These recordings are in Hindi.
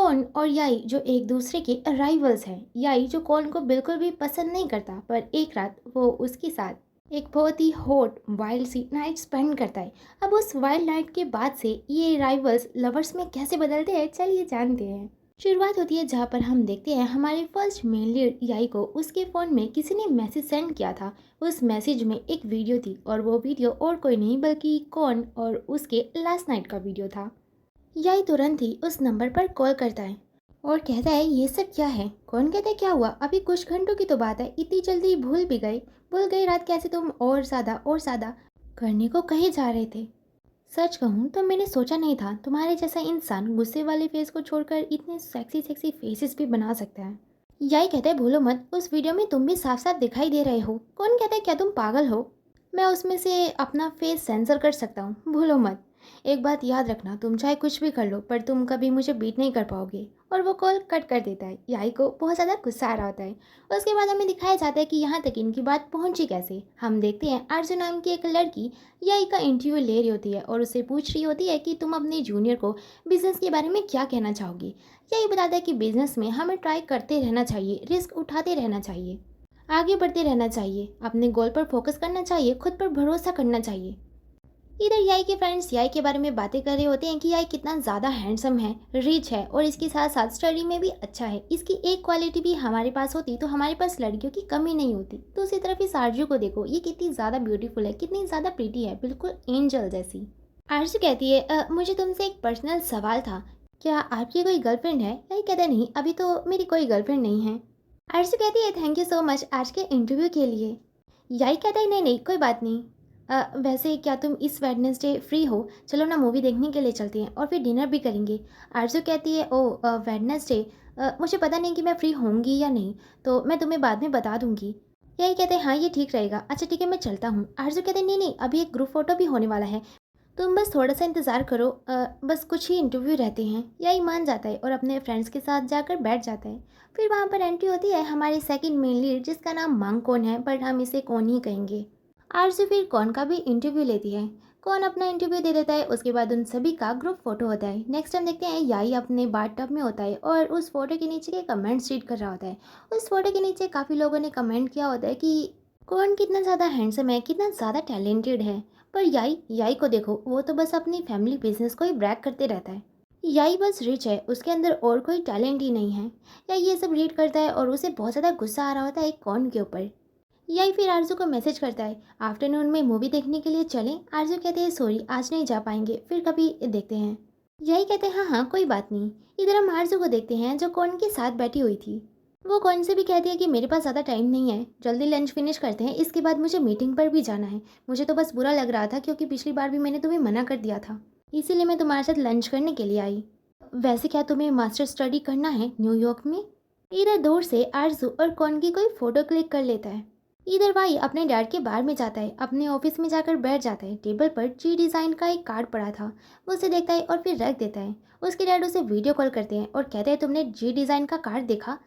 कौन और याई जो एक दूसरे के राइवल्स हैं। याई जो कौन को बिल्कुल भी पसंद नहीं करता, पर एक रात वो उसके साथ एक बहुत ही हॉट वाइल्ड सी नाइट स्पेंड करता है। अब उस वाइल्ड नाइट के बाद से ये राइवल्स लवर्स में कैसे बदलते हैं, चलिए जानते हैं। शुरुआत होती है जहाँ पर हम देखते हैं हमारे फर्स्ट मेन लीड याई को उसके फ़ोन में किसी ने मैसेज सेंड किया था। उस मैसेज में एक वीडियो थी और वो वीडियो और कोई नहीं बल्कि कौन और उसके लास्ट नाइट का वीडियो था। याई तुरंत ही उस नंबर पर कॉल करता है और कहता है ये सब क्या है। कौन कहता है क्या हुआ, अभी कुछ घंटों की तो बात है, इतनी जल्दी भूल गई रात कैसे तुम और ज़्यादा करने को कहे जा रहे थे। सच कहूँ तो मैंने सोचा नहीं था तुम्हारे जैसा इंसान गुस्से वाले फेस को छोड़कर इतने सेक्सी सेक्सी फेसेस भी बना सकता है। याई कहता है भूलो मत, उस वीडियो में तुम भी साफ साफ दिखाई दे रहे हो। कौन कहता है क्या तुम पागल हो, मैं उसमें से अपना फेस सेंसर कर सकता हूँ, भूलो मत। एक बात याद रखना, तुम चाहे कुछ भी कर लो पर तुम कभी मुझे बीट नहीं कर पाओगे। और वो कॉल कट कर देता है। याई को बहुत ज़्यादा गुस्सा आ रहा होता है। उसके बाद हमें दिखाया जाता है कि यहाँ तक इनकी बात पहुँची कैसे। हम देखते हैं आरजू नाम की एक लड़की याई का इंटरव्यू ले रही होती है और उससे पूछ रही होती है कि तुम अपने जूनियर को बिजनेस के बारे में क्या कहना चाहोगी। यही बताता है कि बिजनेस में हमें ट्राई करते रहना चाहिए, रिस्क उठाते रहना चाहिए, आगे बढ़ते रहना चाहिए, अपने गोल पर फोकस करना चाहिए, खुद पर भरोसा करना चाहिए। इधर याई के फ्रेंड्स याई के बारे में बातें कर रहे होते हैं कि याई कितना ज़्यादा हैंडसम है, रिच है और इसके साथ साथ स्टडी में भी अच्छा है। इसकी एक क्वालिटी भी हमारे पास होती तो हमारे पास लड़कियों की कमी नहीं होती। दूसरी तरफ इस आरजू को देखो, ये कितनी ज़्यादा ब्यूटीफुल है, कितनी ज़्यादा प्रीटी है, बिल्कुल एंजल जैसी। आरजू कहती है मुझे तुमसे एक पर्सनल सवाल था, क्या आपकी कोई गर्लफ्रेंड है। याई कहता है नहीं, अभी तो मेरी कोई गर्लफ्रेंड नहीं है। आरजू कहती है थैंक यू सो मच आज के इंटरव्यू के लिए। याई कहता है नहीं नहीं कोई बात नहीं। वैसे क्या तुम इस वेडनेसडे फ्री हो, चलो ना मूवी देखने के लिए चलते हैं और फिर डिनर भी करेंगे। आरजू कहती है ओ वेडनेसडे, मुझे पता नहीं कि मैं फ्री होंगी या नहीं, तो मैं तुम्हें बाद में बता दूंगी। यही कहते हैं हाँ ये ठीक रहेगा, अच्छा ठीक है मैं चलता हूँ। आरजू कहते हैं नहीं नहीं अभी एक ग्रुप फोटो भी होने वाला है, तुम बस थोड़ा सा इंतज़ार करो, बस कुछ ही इंटरव्यू रहते हैं। यही मान जाता है और अपने फ्रेंड्स के साथ जाकर बैठ जाता है। फिर वहाँ पर एंट्री होती है हमारी सेकंड मेन लीड जिसका नाम मांग कौन है, बट हम इसे कौन ही कहेंगे। आरजू फिर कौन का भी इंटरव्यू लेती है। कौन अपना इंटरव्यू दे देता है, उसके बाद उन सभी का ग्रुप फोटो होता है। नेक्स्ट हम देखते हैं याई अपने बाथटब में होता है और उस फोटो के नीचे के कमेंट्स रीड कर रहा होता है। उस फोटो के नीचे काफ़ी लोगों ने कमेंट किया होता है कि कौन कितना ज़्यादा हैंडसम है, कितना ज़्यादा टैलेंटेड है। पर याई याई को देखो, वो तो बस अपनी फैमिली बिजनेस को ही ब्रैग करते रहता है। याई बस रिच है, उसके अंदर और कोई टैलेंट ही नहीं है। या ये सब रीड करता है और उसे बहुत ज़्यादा गुस्सा आ रहा होता है कौन के ऊपर। यही फिर आरजू को मैसेज करता है आफ्टरनून में मूवी देखने के लिए चलें। आरजू कहते हैं सॉरी आज नहीं जा पाएंगे, फिर कभी देखते हैं। यही कहते हैं हाँ हाँ कोई बात नहीं। इधर हम आरजू को देखते हैं जो कौन के साथ बैठी हुई थी। वो कौन से भी कहती है कि मेरे पास ज़्यादा टाइम नहीं है, जल्दी लंच फिनिश करते हैं, इसके बाद मुझे मीटिंग पर भी जाना है। मुझे तो बस बुरा लग रहा था क्योंकि पिछली बार भी मैंने तुम्हें मना कर दिया था, इसीलिए मैं तुम्हारे साथ लंच करने के लिए आई। वैसे क्या तुम्हें मास्टर स्टडी करना है न्यूयॉर्क में। इधर दूर से आरजू और कौन की कोई फ़ोटो क्लिक कर लेता है। इधर भाई अपने डैड के बार में जाता है, अपने ऑफिस में जाकर बैठ जाता है। टेबल पर जी डिज़ाइन का एक कार्ड पड़ा था, वो उसे देखता है और फिर रख देता है। उसके डैड उसे वीडियो कॉल करते हैं और कहते हैं तुमने जी डिज़ाइन का कार्ड देखा।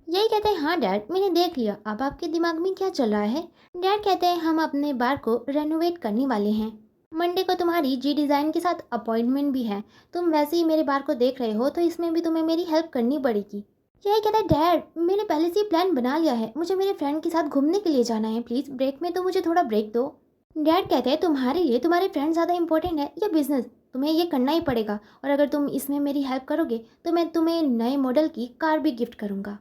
यही कहते हैं हाँ डैड मैंने देख लिया, अब आपके दिमाग में क्या चल रहा है। डैड कहते हैं हम अपने बार को रेनोवेट करने वाले हैं, मंडे को तुम्हारी जी डिज़ाइन के साथ अपॉइंटमेंट भी है। तुम वैसे ही मेरे बार को देख रहे हो तो इसमें भी तुम्हें मेरी हेल्प करनी पड़ेगी। यही कहता है डैड मैंने पहले से ही प्लान बना लिया है, मुझे मेरे फ्रेंड के साथ घूमने के लिए जाना है, प्लीज़ ब्रेक में तो मुझे थोड़ा ब्रेक दो। डैड कहते हैं तुम्हारे लिए तुम्हारे फ्रेंड ज़्यादा इंपॉर्टेंट है या बिजनेस, तुम्हें ये करना ही पड़ेगा और अगर तुम इसमें मेरी हेल्प करोगे तो मैं तुम्हें नए मॉडल की कार भी गिफ्ट करूँगा।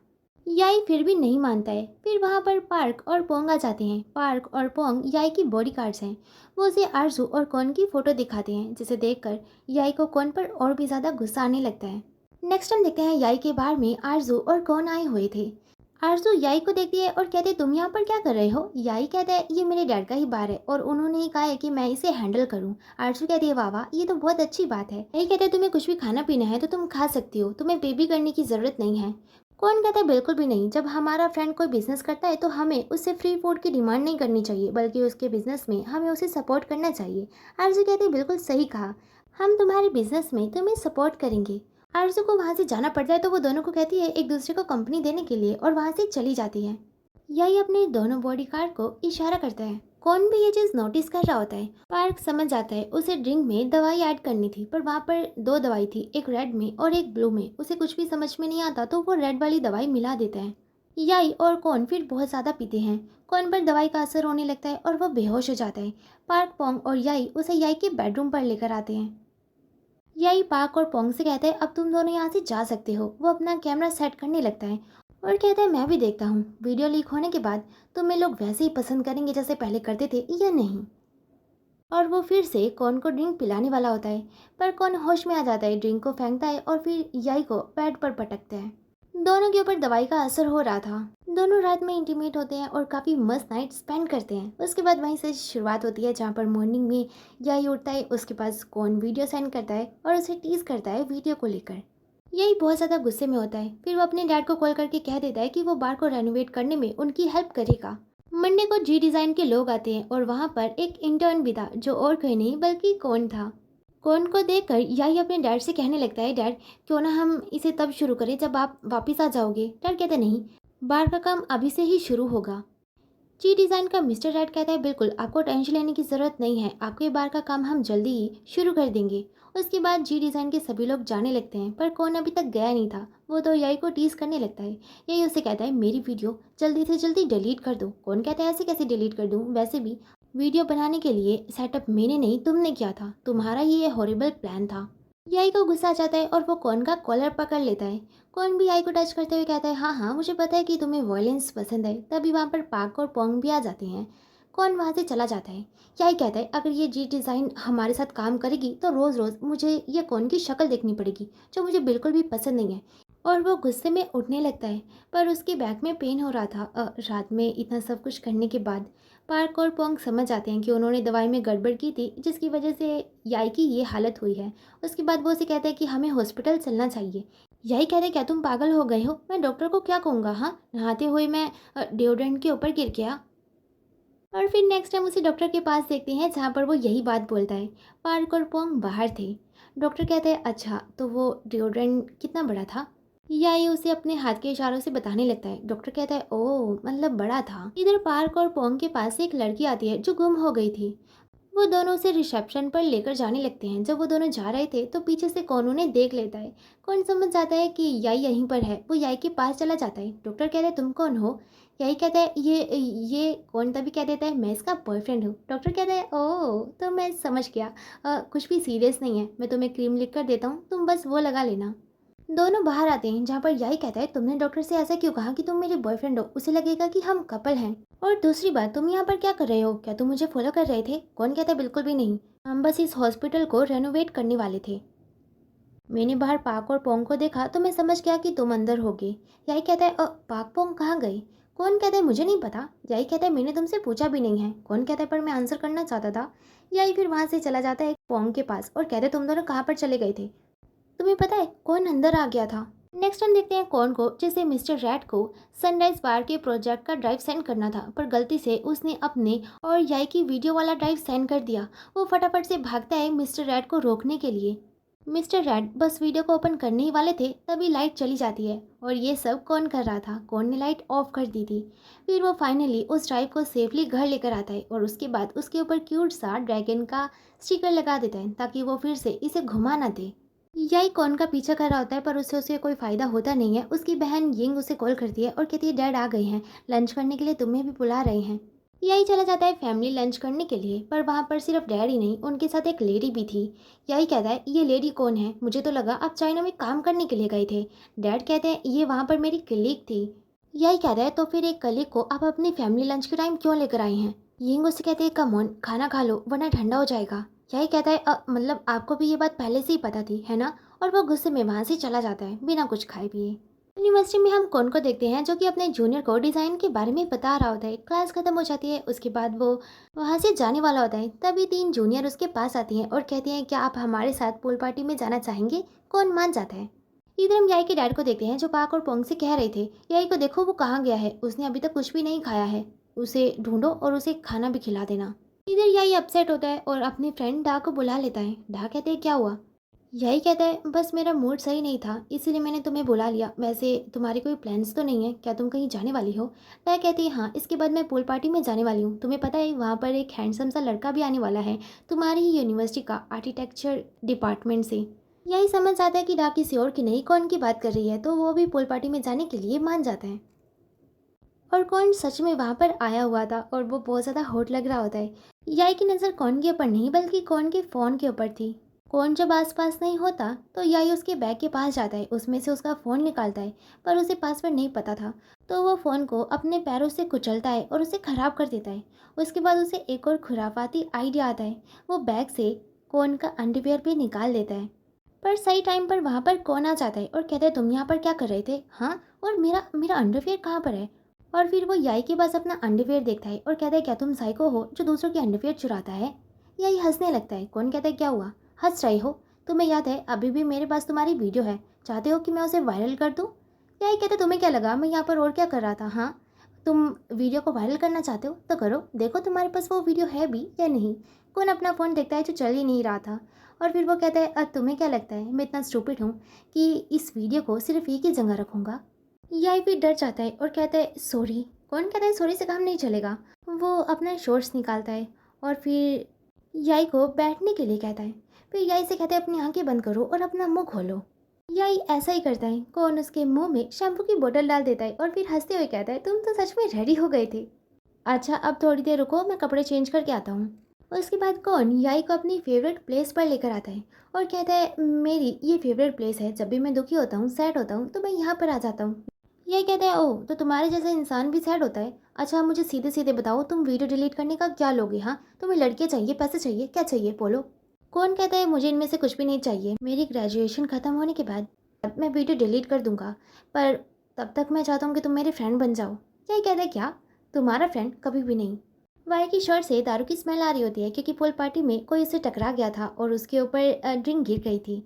याई फिर भी नहीं मानता है। फिर वहाँ पर पार्क और पोंग आ जाते हैं। पार्क और पोंग याई की बॉडी गार्ड्स हैं। वो उसे आरजू और कौन की फ़ोटो दिखाते हैं जिसे देखकर याई को कौन पर और भी ज़्यादा गुस्सा आने लगता है। नेक्स्ट हम देखते हैं याई के बार में आरजू और कौन आए हुए थे। आरजू याई को देखती है और कहते तुम यहाँ पर क्या कर रहे हो। याई कहता है ये मेरे डैड का ही बार है और उन्होंने ही कहा है कि मैं इसे हैंडल करूँ। आरजू कहती है वाह वाह ये तो बहुत अच्छी बात है। यही कहते हैं तुम्हें कुछ भी खाना पीना है तो तुम खा सकती हो, तुम्हें बेबी करने की ज़रूरत नहीं है। कौन कहता है बिल्कुल भी नहीं, जब हमारा फ्रेंड कोई बिजनेस करता है तो हमें उससे फ्री फूड की डिमांड नहीं करनी चाहिए बल्कि उसके बिजनेस में हमें उसे सपोर्ट करना चाहिए। आरजू कहती है बिल्कुल सही कहा, हम तुम्हारे बिजनेस में तुम्हें सपोर्ट करेंगे। आरजू को वहाँ से जाना पड़ता है तो वो दोनों को कहती है एक दूसरे को कंपनी देने के लिए और वहाँ से चली जाती है। यही अपने दोनों बॉडीगार्ड को इशारा करता है। कौन भी ये चीज़ नोटिस कर रहा होता है। पार्क समझ जाता है उसे ड्रिंक में दवाई ऐड करनी थी, पर वहाँ पर दो दवाई थी, एक रेड में और एक ब्लू में। उसे कुछ भी समझ में नहीं आता तो वो रेड वाली दवाई मिला देता है। याई और कौन फिर बहुत ज़्यादा पीते हैं। कौन पर दवाई का असर होने लगता है और वो बेहोश हो जाता है। पार्क, पोंग और याई उसे याई के बेडरूम पर लेकर आते हैं। याई पार्क और पोंग से कहता है अब तुम दोनों यहाँ से जा सकते हो। वो अपना कैमरा सेट करने लगता है और कहता है मैं भी देखता हूँ वीडियो लीक होने के बाद तुम्हें लोग वैसे ही पसंद करेंगे जैसे पहले करते थे या नहीं। और वो फिर से कौन को ड्रिंक पिलाने वाला होता है, पर कौन होश में आ जाता है, ड्रिंक को फेंकता है और फिर याई को बेड पर पटकता है। दोनों के ऊपर दवाई का असर हो रहा था। दोनों रात में इंटीमेट होते हैं और काफ़ी मस्त नाइट स्पेंड करते हैं। उसके बाद वहीं से शुरुआत होती है जहाँ पर मॉर्निंग में याई उठता है, उसके पास कौन वीडियो सेंड करता है और उसे टीज करता है वीडियो को लेकर। यही बहुत ज़्यादा गुस्से में होता है। फिर वो अपने डैड को कॉल करके कह देता है कि वो बार को रेनोवेट करने में उनकी हेल्प करेगा। मंडे को जी डिज़ाइन के लोग आते हैं और वहाँ पर एक इंटर्न भी था जो और कोई नहीं बल्कि कौन था। कौन को देखकर याई अपने डैड से कहने लगता है डैड क्यों ना हम इसे तब शुरू करें जब आप वापस आ जाओगे। डैड कहते नहीं, बार का काम अभी से ही शुरू होगा। जी डिज़ाइन का मिस्टर रेड कहता है बिल्कुल आपको टेंशन लेने की ज़रूरत नहीं है, आपके बार का काम हम जल्दी ही शुरू कर देंगे। उसके बाद जी डिज़ाइन के सभी लोग जाने लगते हैं, पर कौन अभी तक गया नहीं था। वो तो यही को टीज करने लगता है। यही उसे कहता है मेरी वीडियो जल्दी से जल्दी डिलीट कर दो। कौन कहता है ऐसे कैसे डिलीट कर दूँ, वैसे भी वीडियो बनाने के लिए सेटअप मैंने नहीं तुमने किया था, तुम्हारा ही ये हॉरिबल प्लान था। याई को गुस्सा आ जाता है और वो कौन का कॉलर पकड़ लेता है। कौन भी याई को टच करते हुए कहता है हाँ हाँ मुझे पता है कि तुम्हें वायलेंस पसंद है। तभी वहाँ पर पाक और पोंग भी आ जाते हैं। कौन वहाँ से चला जाता है। याई कहता है अगर ये जी डिज़ाइन हमारे साथ काम करेगी तो रोज़ रोज़ मुझे ये कौन की शक्ल देखनी पड़ेगी जो मुझे बिल्कुल भी पसंद नहीं है। और वो गुस्से में उठने लगता है, पर उसके बैक में पेन हो रहा था। रात में इतना सब कुछ करने के बाद पार्क और पोंग समझ आते हैं कि उन्होंने दवाई में गड़बड़ की थी जिसकी वजह से याई की ये हालत हुई है। उसके बाद वो उसे कहते हैं कि हमें हॉस्पिटल चलना चाहिए। यही कहते क्या तुम पागल हो गए हो, मैं डॉक्टर को क्या कहूँगा। हाँ, नहाते हुए मैं डिओड्रेंट के ऊपर गिर गया। और फिर नेक्स्ट टाइम उसे डॉक्टर के पास देखते हैं जहाँ पर वो यही बात बोलता है। पार्क और पोंग बाहर थे। डॉक्टर कहते हैं अच्छा तो वो डिओड्रेंट कितना बड़ा था। याई उसे अपने हाथ के इशारों से बताने लगता है। डॉक्टर कहता है ओह मतलब बड़ा था। इधर पार्क और पोंग के पास से एक लड़की आती है जो गुम हो गई थी। वो दोनों उसे रिसेप्शन पर लेकर जाने लगते हैं। जब वो दोनों जा रहे थे तो पीछे से कौन उन्हें देख लेता है। कौन समझ जाता है कि याई यहीं पर है। वो याई के पास चला जाता है। डॉक्टर कहता है तुम कौन हो। याई कहता है ये कौन। तभी कह देता है मैं इसका बॉयफ्रेंड हूँ। डॉक्टर कहता है ओह तो मैं समझ गया, कुछ भी सीरियस नहीं है, मैं तुम्हें क्रीम लिख कर देता हूँ, तुम बस वो लगा लेना। दोनों बाहर आते हैं जहाँ पर याई कहता है तुमने डॉक्टर से ऐसा क्यों कहा कि तुम मेरे बॉयफ्रेंड हो, उसे लगेगा कि हम कपल हैं। और दूसरी बात तुम यहाँ पर क्या कर रहे हो, क्या तुम मुझे फॉलो कर रहे थे। कौन कहता है बिल्कुल भी नहीं, हम बस इस हॉस्पिटल को रेनोवेट करने वाले थे। मैंने बाहर पाक और पोंग को देखा तो मैं समझ गया कि तुम अंदर होगे। याई कहता है पाक पोंग कहाँ गए। कौन कहता है मुझे नहीं पता। याई कहता है मैंने तुमसे पूछा भी नहीं है। कौन कहता है पर मैं आंसर करना चाहता था। याई फिर वहाँ से चला जाता है पोंग के पास और कहते तुम दोनों कहाँ पर चले गए थे। तुम्हें पता है कौन अंदर आ गया था। नेक्स्ट हम देखते हैं कौन को, जिसे मिस्टर रैट को सनराइज बार के प्रोजेक्ट का ड्राइव सेंड करना था, पर गलती से उसने अपने और याई की वीडियो वाला ड्राइव सेंड कर दिया। वो फटाफट से भागता है मिस्टर रैट को रोकने के लिए। मिस्टर रैट बस वीडियो को ओपन करने ही वाले थे तभी लाइट चली जाती है और ये सब कौन कर रहा था, कौन ने लाइट ऑफ कर दी थी। फिर वो फाइनली उस ड्राइव को सेफली घर लेकर आता है और उसके बाद उसके ऊपर क्यूट सा ड्रैगन का स्टिकर लगा देता है ताकि वो फिर से इसे घुमा ना दे। याई कौन का पीछा कर रहा होता है पर उससे उसे कोई फ़ायदा होता नहीं है। उसकी बहन यिंग उसे कॉल करती है और कहती है डैड आ गए हैं, लंच करने के लिए तुम्हें भी बुला रहे हैं। याई चला जाता है फैमिली लंच करने के लिए, पर वहाँ पर सिर्फ डैड ही नहीं उनके साथ एक लेडी भी थी। याई कहता है ये लेडी कौन है, मुझे तो लगा आप चाइना में काम करने के लिए गए थे। डैड कहते हैं ये वहाँ पर मेरी कलीग थी। याई कहता है तो फिर एक कलीग को आप अपनी फैमिली लंच के टाइम क्यों लेकर आए हैं। यिंग उससे कहते हैं कम ऑन खाना खा लो वरना ठंडा हो जाएगा। यही कहता है मतलब आपको भी ये बात पहले से ही पता थी है ना। और वो गुस्से में वहाँ से चला जाता है बिना कुछ खाए पिए। यूनिवर्सिटी में हम कौन को देखते हैं जो कि अपने जूनियर को डिज़ाइन के बारे में बता रहा होता है। क्लास खत्म हो जाती है, उसके बाद वो वहाँ से जाने वाला होता है तभी तीन जूनियर उसके पास आती हैं और कहती हैं क्या आप हमारे साथ पूल पार्टी में जाना चाहेंगे। कौन मान जाता है। इधर हम याई के डैड को देखते हैं जो पाक और पोंग से कह रहे थे याई को देखो वो कहाँ गया है, उसने अभी तक कुछ भी नहीं खाया है, उसे ढूंढो और उसे खाना भी खिला देना। इधर याई अपसेट होता है और अपने फ्रेंड डा को बुला लेता है। डा कहते हैं क्या हुआ। यही कहता है बस मेरा मूड सही नहीं था इसीलिए मैंने तुम्हें बुला लिया। वैसे तुम्हारे कोई प्लान्स तो नहीं है क्या, तुम कहीं जाने वाली हो? वह कहती है हाँ, इसके बाद मैं पूल पार्टी में जाने वाली हूँ। तुम्हें पता है वहाँ पर एक हैंडसम सा लड़का भी आने वाला है, तुम्हारी ही यूनिवर्सिटी का, आर्किटेक्चर डिपार्टमेंट से। यही समझ आता है कि ना किसी और की नहीं, कौन की बात कर रही है, तो वो भी पूल पार्टी में जाने के लिए मान जाता है। और कौन सच में वहाँ पर आया हुआ था और वो बहुत ज़्यादा हॉट लग रहा होता है। याई की नज़र कौन के ऊपर नहीं बल्कि कौन के फ़ोन के ऊपर थी। कौन जब आसपास नहीं होता तो याई उसके बैग के पास जाता है, उसमें से उसका फ़ोन निकालता है, पर उसे पासवर्ड नहीं पता था। तो वो फ़ोन को अपने पैरों से कुचलता है और उसे ख़राब कर देता है। उसके बाद उसे एक और खुराफाती आइडिया आता है। वो बैग से कौन का अंडरवियर भी निकाल देता है। पर सही टाइम पर वहाँ पर कौन आ जाता है और कहता है तुम यहाँ पर क्या कर रहे थे? हाँ, और मेरा मेरा अंडरवियर कहाँ पर है? और फिर वो याई के पास अपना अंडरवियर देखता है और कहता है क्या तुम साइको हो जो दूसरों के अंडरवियर चुराता है? याई हंसने लगता है। कौन कहता है क्या हुआ, हंस रही हो? तुम्हें याद है अभी भी मेरे पास तुम्हारी वीडियो है, चाहते हो कि मैं उसे वायरल कर दूँ? याई कहता है तुम्हें क्या लगा मैं यहाँ पर और क्या कर रहा था? हाँ, तुम वीडियो को वायरल करना चाहते हो तो करो, देखो तुम्हारे पास वो वीडियो है भी या नहीं। कौन अपना फ़ोन देखता है जो चल ही नहीं रहा था। और फिर वो कहता है तुम्हें क्या लगता है मैं इतना स्टूपिड हूँ कि इस वीडियो को सिर्फ एक ही जगह रखूँगा? याई भी डर जाता है और कहता है सॉरी। कौन कहता है सॉरी से काम नहीं चलेगा। वो अपना शॉर्ट्स निकालता है और फिर याई को बैठने के लिए कहता है। फिर याई से कहता है अपनी आंखें बंद करो और अपना मुंह खोलो। याई ऐसा ही करता है। कौन उसके मुंह में शैम्पू की बोतल डाल देता है और फिर हंसते हुए कहता है तुम तो सच में रेडी हो गए थे। अच्छा अब थोड़ी देर रुको, मैं कपड़े चेंज करके आता हूँ। उसके बाद कौन याई को अपनी फेवरेट प्लेस पर लेकर आता है और कहता है मेरी ये फेवरेट प्लेस है, जब भी मैं दुखी होता हूँ, सैड होता हूँ तो मैं यहाँ पर आ जाता हूँ। यही कहते हैं ओह तो तुम्हारे जैसा इंसान भी सैड होता है। अच्छा मुझे सीधे सीधे बताओ तुम वीडियो डिलीट करने का क्या लोगे? हाँ, तुम्हें लड़के चाहिए, पैसे चाहिए, क्या चाहिए बोलो? कौन कहता है मुझे इनमें से कुछ भी नहीं चाहिए, मेरी ग्रेजुएशन खत्म होने के बाद मैं वीडियो डिलीट कर दूंगा, पर तब तक मैं चाहता हूँ कि तुम मेरे फ्रेंड बन जाओ। यही कहता है क्या, तुम्हारा फ्रेंड? कभी भी नहीं। वाई की शर्ट से दारू की स्मेल आ रही होती है क्योंकि पूल पार्टी में कोई उसे टकरा गया था और उसके ऊपर ड्रिंक गिर गई थी।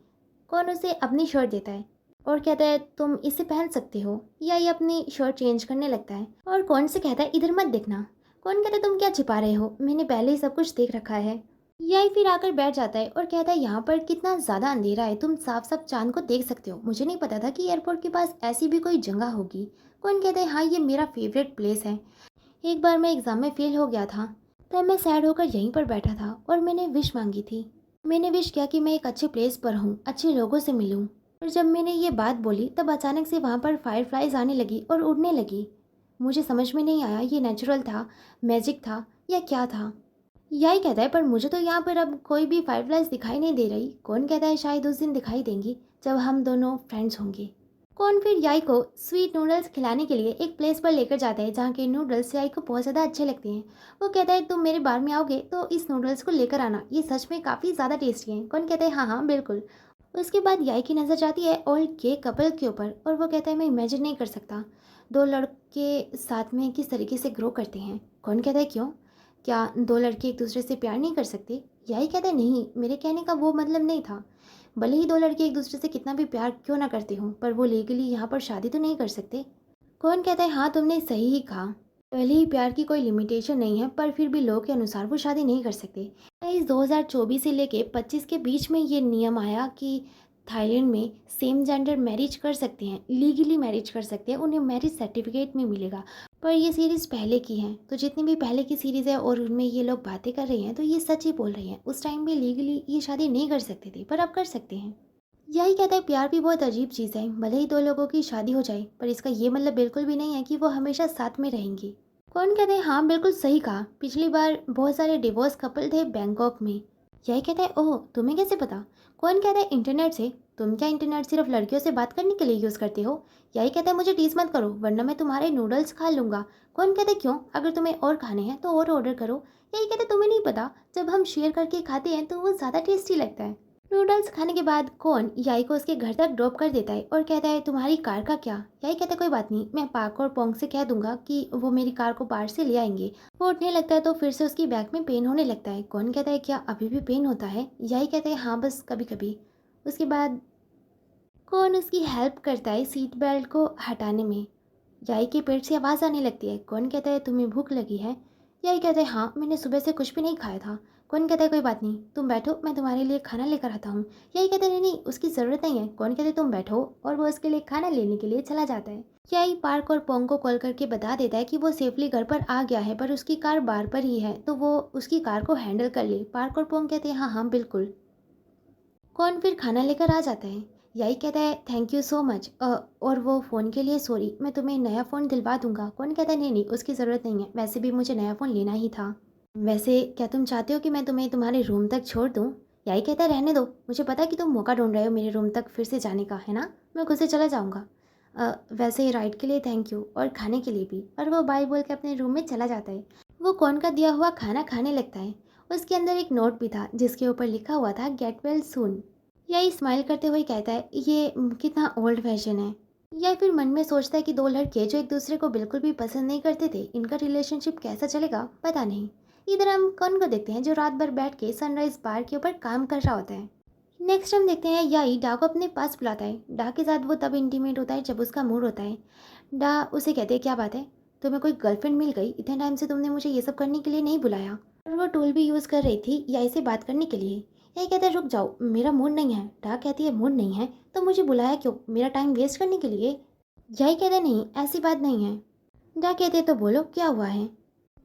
कौन उसे अपनी शर्ट देता है और कहता है तुम इसे पहन सकते हो, या ये अपनी शर्ट चेंज करने लगता है और कौन से कहता है इधर मत देखना। कौन कहता है तुम क्या छिपा रहे हो, मैंने पहले ही सब कुछ देख रखा है। यही फिर आकर बैठ जाता है और कहता है यहाँ पर कितना ज़्यादा अंधेरा है, तुम साफ साफ चांद को देख सकते हो, मुझे नहीं पता था कि एयरपोर्ट के पास ऐसी भी कोई जगह होगी। कौन कहता है हाँ ये मेरा फेवरेट प्लेस है। एक बार मैं एग्ज़ाम में फेल हो गया था, तब मैं सैड होकर यहीं पर बैठा था और मैंने विश मांगी थी। मैंने विश किया कि मैं एक अच्छे प्लेस पर हूँ, अच्छे लोगों से मिलूँ। और जब मैंने ये बात बोली तब अचानक से वहाँ पर फायरफ्लाइज आने लगी और उड़ने लगी। मुझे समझ में नहीं आया ये नेचुरल था, मैजिक था या क्या था। यही कहता है पर मुझे तो यहाँ पर अब कोई भी फायरफ्लाइज दिखाई नहीं दे रही। कौन कहता है शायद उस दिन दिखाई देंगी जब हम दोनों फ्रेंड्स होंगे। कौन फिर याई को स्वीट नूडल्स खिलाने के लिए एक प्लेस पर लेकर जाता है जहाँ के नूडल्स याई को बहुत ज़्यादा अच्छे लगते हैं। वो कहता है तुम मेरे बार में आओगे तो इस नूडल्स को लेकर आना, ये सच में काफ़ी ज़्यादा टेस्टी हैं। कौन कहता है हाँ हाँ बिल्कुल। उसके बाद याई की नज़र जाती है ओल्ड के कपल के ऊपर और वो कहता है मैं इमेजिन नहीं कर सकता दो लड़के साथ में किस तरीके से ग्रो करते हैं। कौन कहता है क्यों, क्या दो लड़के एक दूसरे से प्यार नहीं कर सकते? याई कहता है नहीं, मेरे कहने का वो मतलब नहीं था। भले ही दो लड़के एक दूसरे से कितना भी प्यार क्यों ना करते हों, पर वो लीगली यहाँ पर शादी तो नहीं कर सकते। कौन कहता है हाँ तुमने सही ही कहा, पहले ही प्यार की कोई लिमिटेशन नहीं है, पर फिर भी लॉ के अनुसार वो शादी नहीं कर सकते। इस 2024 से लेके 25 के बीच में ये नियम आया कि थाईलैंड में सेम जेंडर मैरिज कर सकते हैं, लीगली मैरिज कर सकते हैं, उन्हें मैरिज सर्टिफिकेट में मिलेगा। पर ये सीरीज़ पहले की है तो जितनी भी पहले की सीरीज़ है और उनमें ये लोग बातें कर रहे हैं तो ये सच ही बोल रहे हैं। उस टाइम में लीगली ये शादी नहीं कर सकते थे पर अब कर सकते हैं। यही कहता है प्यार भी बहुत अजीब चीज़ है, भले ही दो लोगों की शादी हो जाए पर इसका ये मतलब बिल्कुल भी नहीं है कि वो हमेशा साथ में रहेंगी। कौन कहते हैं हाँ बिल्कुल सही कहा, पिछली बार बहुत सारे डिवोर्स कपल थे बैंकॉक में। यही कहता है ओह तुम्हें कैसे पता? कौन कहता है इंटरनेट से। तुम क्या इंटरनेट सिर्फ लड़कियों से बात करने के लिए यूज़ करते हो? यही कहता है मुझे टीज मत करो वरना मैं तुम्हारे नूडल्स खा लूँगा। कौन कहता है क्यों, अगर तुम्हें और खाने हैं तो और ऑर्डर करो। यही कहते हैं तुम्हें नहीं पता, जब हम शेयर करके खाते हैं तो वो ज़्यादा टेस्टी लगता है। नूडल्स खाने के बाद कौन याई को उसके घर तक ड्रॉप कर देता है और कहता है तुम्हारी कार का क्या? याई कहता है कोई बात नहीं, मैं पाक और पोंग से कह दूंगा कि वो मेरी कार को बाहर से ले आएंगे। वो उठने लगता है तो फिर से उसकी बैक में पेन होने लगता है। कौन कहता है क्या अभी भी पेन होता है? याई कहता है हाँ बस कभी कभी। उसके बाद कौन उसकी हेल्प करता है सीट बेल्ट को हटाने में। याई के पेट से आवाज़ आने लगती है। कौन कहता है तुम्हें भूख लगी है? याई कहता है हाँ मैंने सुबह से कुछ भी नहीं खाया था। कौन कहता है कोई बात नहीं, तुम बैठो, मैं तुम्हारे लिए खाना लेकर आता हूँ। यही कहता है नहीं नहीं, उसकी ज़रूरत नहीं है। कौन कहता है तुम बैठो, और वो उसके लिए खाना लेने के लिए चला जाता है। यही पार्क और पोंग को कॉल करके बता देता है कि वो सेफली घर पर आ गया है, पर उसकी कार बार पर ही है, तो वो उसकी कार को हैंडल कर ले। पार्क और पोंग कहते हैं हाँ हाँ बिल्कुल। कौन फिर खाना लेकर आ जाता है। यही कहता है थैंक यू सो मच, और वो फ़ोन के लिए सॉरी, मैं तुम्हें नया फ़ोन दिलवा दूंगा। कौन कहता है नहीं नहीं, उसकी ज़रूरत नहीं है, वैसे भी मुझे नया फ़ोन लेना ही था। वैसे क्या तुम चाहते हो कि मैं तुम्हें तुम्हारे रूम तक छोड़ दूँ? यही कहता है रहने दो, मुझे पता है कि तुम मौका ढूंढ रहे हो मेरे रूम तक फिर से जाने का, है ना? मैं खुद से चला जाऊँगा। वैसे राइड के लिए थैंक यू, और खाने के लिए भी। और वो बाय बोल के अपने रूम में चला जाता है। वो कौन का दिया हुआ खाना खाने लगता है। उसके अंदर एक नोट भी था जिसके ऊपर लिखा हुआ था गेट वेल सून। यही स्माइल करते हुए कहता है ये कितना ओल्ड फैशन है। या फिर मन में सोचता है कि दो लड़के जो एक दूसरे को बिल्कुल भी पसंद नहीं करते थे, इनका रिलेशनशिप कैसा चलेगा पता नहीं। इधर हम कौन को देखते हैं जो रात भर बैठ के सनराइज बार के ऊपर काम कर रहा होता है। नेक्स्ट हम देखते हैं याई डा को अपने पास बुलाता है। डा के साथ वो तब इंटीमेट होता है जब उसका मूड होता है। डा उसे कहते हैं क्या बात है, तुम्हें कोई गर्लफ्रेंड मिल गई? इतने टाइम से तुमने मुझे ये सब करने के लिए नहीं बुलाया। और वो टूल भी यूज़ कर रही थी याई से बात करने के लिए। यही कहता है रुक जाओ, मेरा मूड नहीं है। डा कहती है मूड नहीं है तो मुझे बुलाया क्यों, मेरा टाइम वेस्ट करने के लिए? यही कहता है नहीं ऐसी बात नहीं है। डा कहते हैं तो बोलो क्या हुआ है।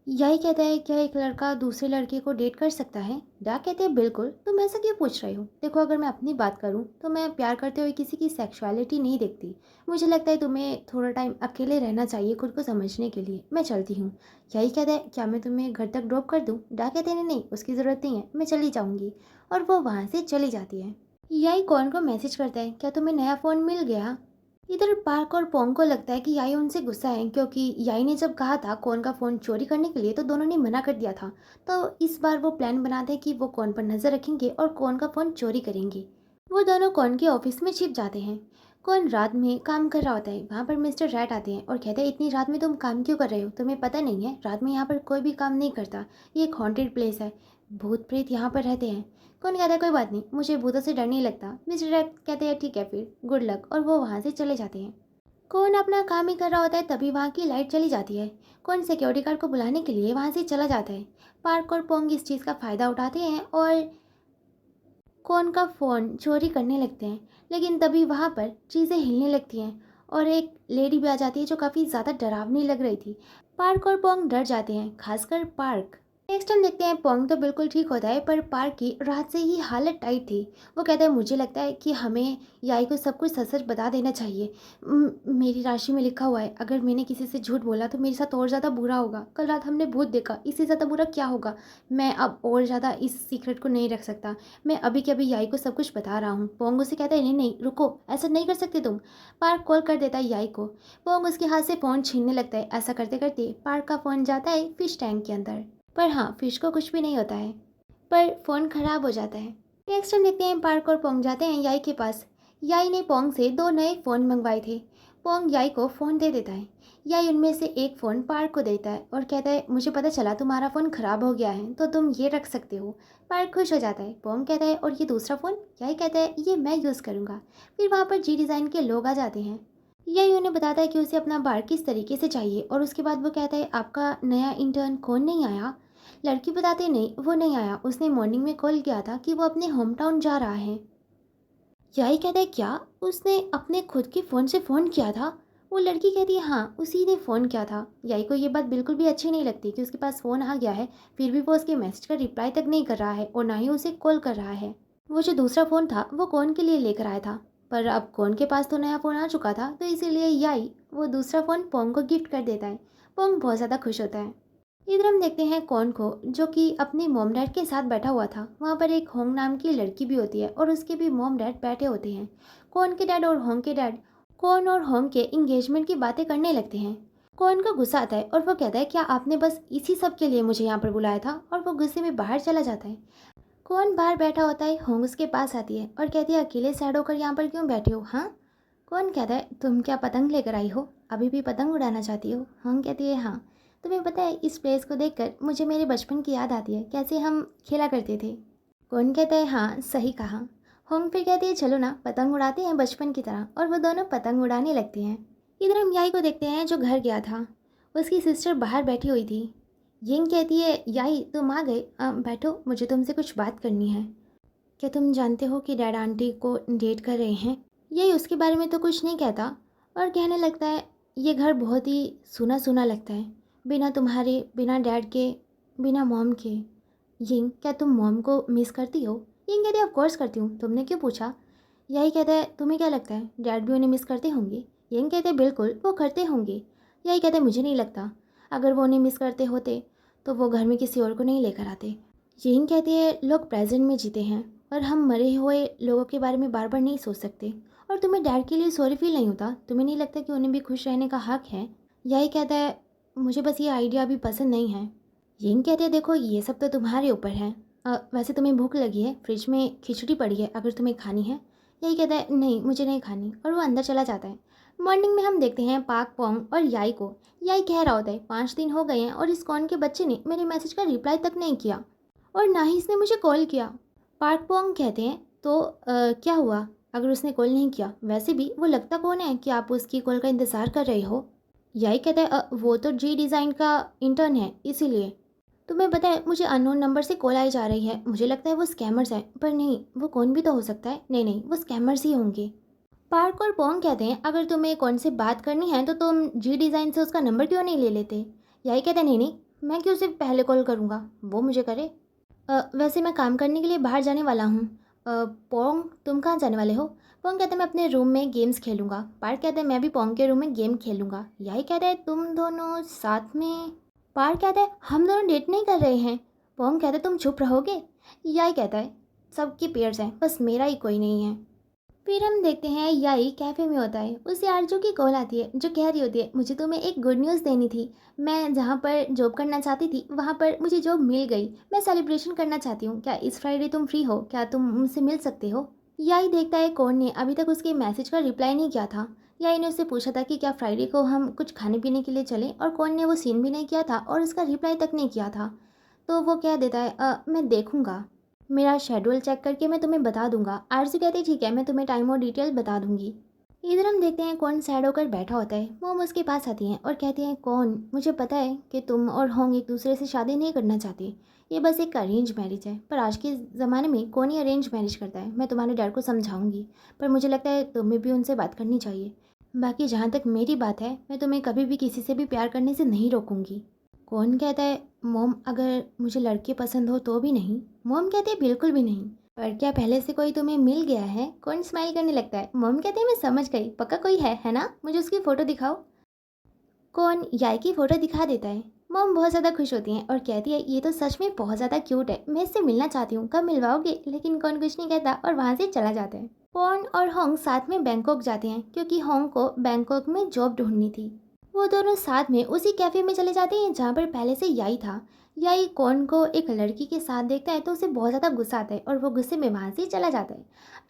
यही कहता है क्या एक लड़का दूसरे लड़के को डेट कर सकता है? डा कहते हैं बिल्कुल, तुम ऐसा क्यों पूछ रहे हो? देखो अगर मैं अपनी बात करूं तो मैं प्यार करते हुए किसी की सेक्सुअलिटी नहीं देखती। मुझे लगता है तुम्हें थोड़ा टाइम अकेले रहना चाहिए खुद को समझने के लिए। मैं चलती हूँ। यही कहता है क्या मैं तुम्हें घर तक ड्रॉप कर दूँ? डा कहते हैं नहीं उसकी ज़रूरत नहीं है, मैं चली जाऊँगी। और वो वहाँ से चली जाती है। यही कौन को मैसेज करता है क्या तुम्हें नया फ़ोन मिल गया? इधर पार्क और पोंग को लगता है कि याई उनसे गुस्सा है, क्योंकि याई ने जब कहा था कौन का फ़ोन चोरी करने के लिए तो दोनों ने मना कर दिया था। तो इस बार वो प्लान बनाते हैं कि वो कौन पर नज़र रखेंगे और कौन का फ़ोन चोरी करेंगे। वो दोनों कौन के ऑफिस में छिप जाते हैं। कौन रात में काम कर रहा होता है, वहाँ पर मिस्टर रैट आते हैं और कहते हैं इतनी रात में तुम काम क्यों कर रहे हो, तुम्हें पता नहीं है रात में यहाँ पर कोई भी काम नहीं करता, ये एक हॉन्टेड प्लेस है, भूत प्रेत यहाँ पर रहते हैं। कौन कहता है कोई बात नहीं, मुझे भूतों से डर नहीं लगता। मिस्टर रैट कहते हैं ठीक है फिर गुड लक, और वो वहाँ से चले जाते हैं। कौन अपना काम ही कर रहा होता है तभी वहाँ की लाइट चली जाती है। कौन सिक्योरिटी गार्ड को बुलाने के लिए वहाँ से चला जाता है। पार्क और पोंग इस चीज़ का फ़ायदा उठाते हैं और कौन का फ़ोन चोरी करने लगते हैं। लेकिन तभी वहाँ पर चीज़ें हिलने लगती हैं और एक लेडी भी आ जाती है जो काफ़ी ज़्यादा डरावनी लग रही थी। पार्क और पोंग डर जाते हैं, खासकर पार्क। नेक्स्ट हम देखते हैं पोंग तो बिल्कुल ठीक होता है, पर पार्क की रात से ही हालत टाइट थी। वो कहता है मुझे लगता है कि हमें याई को सब कुछ सच सच बता देना चाहिए। मेरी राशि में लिखा हुआ है अगर मैंने किसी से झूठ बोला तो मेरे साथ और ज़्यादा बुरा होगा। कल रात हमने भूत देखा, इससे ज़्यादा बुरा क्या होगा। मैं अब और ज़्यादा इस सीक्रेट को नहीं रख सकता। मैं अभी के अभी याई को सब कुछ बता रहा हूँ। पोंग उसे कहता है नहीं नहीं रुको, ऐसा नहीं कर सकते तुम। पार्क कॉल कर देता है याई को। पोंग उसके हाथ से फ़ोन छीनने लगता है। ऐसा करते करते पार्क का फ़ोन जाता है फिश टैंक के अंदर। पर हाँ फिश को कुछ भी नहीं होता है, पर फ़ोन ख़राब हो जाता है। नेक्स्ट हम देखते हैं पार्क और पोंग जाते हैं याई के पास। याई ने पोंग से दो नए फ़ोन मंगवाए थे। पोंग याई को फ़ोन दे देता है। याई उनमें से एक फ़ोन पार्क को देता है और कहता है मुझे पता चला तुम्हारा फ़ोन ख़राब हो गया है तो तुम ये रख सकते हो। पार्क खुश हो जाता है। पोंग कहता है और ये दूसरा फ़ोन? याई कहता है ये मैं यूज़ करूँगा। फिर वहाँ पर जी डिज़ाइन के लोग आ जाते हैं। यही उन्हें बताता है कि उसे अपना बार किस तरीके से चाहिए और उसके बाद वो कहता है आपका नया इंटर्न कौन नहीं आया? लड़की बताते नहीं वो नहीं आया, उसने मॉर्निंग में कॉल किया था कि वो अपने होम टाउन जा रहा है। यही कहता है क्या उसने अपने खुद के फ़ोन से फ़ोन किया था? वो लड़की कहती है हाँ उसी ने फ़ोन किया था। यही को ये बात बिल्कुल भी अच्छी नहीं लगती कि उसके पास फ़ोन आ गया है फिर भी वो उसके मैसेज का रिप्लाई तक नहीं कर रहा है और ना ही उसे कॉल कर रहा है। वो जो दूसरा फ़ोन था वो कौन के लिए लेकर आया था, पर अब कौन के पास तो नया फ़ोन आ चुका था तो इसीलिए याई वो दूसरा फ़ोन पोंग को गिफ्ट कर देता है। पोंग बहुत ज़्यादा खुश होता है। इधर हम देखते हैं कौन को जो कि अपने मॉम डैड के साथ बैठा हुआ था। वहाँ पर एक होंग नाम की लड़की भी होती है और उसके भी मॉम डैड बैठे होते हैं। कौन के डैड और होंग के डैड कौन और होंग के इंगेजमेंट की बातें करने लगते हैं। कौन को गुस्सा आता है और वो कहता है क्या आपने बस इसी सब के लिए मुझे यहाँ पर बुलाया था, और वो गुस्से में बाहर चला जाता है। कौन बाहर बैठा होता है, होंग उसके पास आती है और कहती है अकेले सैड होकर यहाँ पर क्यों बैठे हो? हाँ। कौन कहता है तुम क्या पतंग लेकर आई हो, अभी भी पतंग उड़ाना चाहती हो? होंग कहती है हाँ। तुम्हें पता है इस प्लेस को देखकर मुझे मेरे बचपन की याद आती है, कैसे हम खेला करते थे। कौन कहता है हाँ सही कहा। होंग फिर कहती है चलो ना पतंग उड़ाते हैं बचपन की तरह, और वो दोनों पतंग उड़ाने लगते हैं। इधर हम याई को देखते हैं जो घर गया था। उसकी सिस्टर बाहर बैठी हुई थी। यिंग कहती है, याई तुम आ गए, बैठो, मुझे तुमसे कुछ बात करनी है। क्या तुम जानते हो कि डैड आंटी को डेट कर रहे हैं? यही उसके बारे में तो कुछ नहीं कहता और कहने लगता है, ये घर बहुत ही सूना सूना लगता है, बिना तुम्हारे, बिना डैड के, बिना मॉम के। यिंग, क्या तुम मॉम को मिस करती हो? यिंग कहती है, ऑफ कोर्स करती हूँ, तुमने क्यों पूछा? यही कहता है, तुम्हें क्या लगता है डैड भी उन्हें मिस करते होंगे? यिंग कहते हैं, बिल्कुल वो करते होंगे। यही कहते हैं, मुझे नहीं लगता, अगर वो उन्हें मिस करते होते तो वो घर में किसी और को नहीं लेकर आते। यिंग कहती है, लोग प्रेजेंट में जीते हैं और हम मरे हुए लोगों के बारे में बार बार नहीं सोच सकते। और तुम्हें डैड के लिए सॉरी फील नहीं होता? तुम्हें नहीं लगता कि उन्हें भी खुश रहने का हक है? यही कहता है, मुझे बस ये आइडिया अभी पसंद नहीं है। यिंग कहते हैं, देखो ये सब तो तुम्हारे ऊपर है। वैसे तुम्हें भूख लगी है, फ्रिज में खिचड़ी पड़ी है, अगर तुम्हें खानी है। यही कहता है, नहीं मुझे नहीं खानी, और वो अंदर चला जाता है। मॉर्निंग में हम देखते हैं पाक पोंग और याई को। याई कह रहा होता है, 5 दिन हो गए हैं और इस कॉन के बच्चे ने मेरे मैसेज का रिप्लाई तक नहीं किया और ना ही इसने मुझे कॉल किया। पार्क पोंग कहते हैं, तो क्या हुआ अगर उसने कॉल नहीं किया? वैसे भी वो लगता कौन है कि आप उसकी कॉल का इंतज़ार कर रहे हो? यही कहता है, वो तो जी डिज़ाइन का इंटर्न है, इसीलिए। तुम्हें पता है, मुझे अननोन नंबर से कॉल आई जा रही है, मुझे लगता है वो स्कैमर्स हैं, पर नहीं, वो कौन भी तो हो सकता है। नहीं नहीं, वो स्कैमर्स ही होंगे। पार्क और पोंग कहते हैं, अगर तुम्हें कौन से बात करनी है तो तुम जी डिज़ाइन से उसका नंबर क्यों नहीं ले लेते? यही कहते हैं, नहीं नहीं, मैं क्यों सिर्फ पहले कॉल करूँगा, वो मुझे करे। वैसे मैं काम करने के लिए बाहर जाने वाला हूँ। पोंग, तुम कहाँ जाने वाले हो? पोंग कहते हैं, मैं अपने रूम में गेम्स खेलूँगा। पार्क कहते हैं, मैं भी पोंग के रूम में गेम खेलूँगा। यही कहता है, तुम दोनों साथ में? पार्क कहता है, हम दोनों डेट नहीं कर रहे हैं। पोंग कहता है, तुम चुप रहोगे? यही कहता है, सबकी पेयर्स हैं, बस मेरा ही कोई नहीं है। फिर हम देखते हैं, याई कैफ़े में होता है, उसे आरजू की कॉल आती है जो कह रही होती है, मुझे तुम्हें एक गुड न्यूज़ देनी थी। मैं जहाँ पर जॉब करना चाहती थी वहाँ पर मुझे जॉब मिल गई। मैं सेलिब्रेशन करना चाहती हूँ, क्या इस फ्राइडे तुम फ्री हो? क्या तुम मुझसे मिल सकते हो? याई देखता है कौन ने अभी तक उसके मैसेज का रिप्लाई नहीं किया था। याई ने उससे पूछा था कि क्या फ्राइडे को हम कुछ खाने पीने के लिए चलें, और कौन ने वो सीन भी नहीं किया था और उसका रिप्लाई तक नहीं किया था। तो वो कह देता है, मैं देखूँगा, मेरा शेड्यूल चेक करके मैं तुम्हें बता दूंगा। आरजू कहती है, ठीक है, मैं तुम्हें टाइम और डिटेल बता दूंगी। इधर हम देखते हैं, कौन सैड होकर बैठा होता है। मोम उसके पास आती हैं और कहती हैं, कौन, मुझे पता है कि तुम और होंग एक दूसरे से शादी नहीं करना चाहते, ये बस एक अरेंज मैरिज है, पर आज के ज़माने में कौन ही अरेंज मैरिज करता है। मैं तुम्हारे डैड को समझाऊंगी, पर मुझे लगता है तुम्हें भी उनसे बात करनी चाहिए। बाकी जहाँ तक मेरी बात है, मैं तुम्हें कभी भी किसी से भी प्यार करने से नहीं रोकूंगी। कौन कहता है, मोम अगर मुझे लड़के पसंद हो तो भी नहीं? मोम कहते हैं, बिल्कुल भी नहीं। पर क्या पहले से कोई तुम्हें मिल गया है? कौन स्माइल करने लगता है। मोम कहते हैं, मैं समझ गई, पक्का कोई है ना? मुझे उसकी फ़ोटो दिखाओ। कौन याई की फ़ोटो दिखा देता है। मोम बहुत ज़्यादा खुश होती हैं और कहती है, ये तो सच में बहुत ज़्यादा क्यूट है, मैं इससे मिलना चाहती हूँ, कब मिलवाओगे? लेकिन कौन कुछ नहीं कहता और वहाँ से चला जाता है। कौन और होंग साथ में बैंकॉक जाते हैं क्योंकि होंग को बैंकॉक में जॉब ढूंढनी थी। वो दोनों साथ में उसी कैफ़े में चले जाते हैं जहाँ पर पहले से याई था। याई कौन को एक लड़की के साथ देखता है तो उसे बहुत ज़्यादा गुस्सा आता है और वो गुस्से में वहाँ से चला जाता है।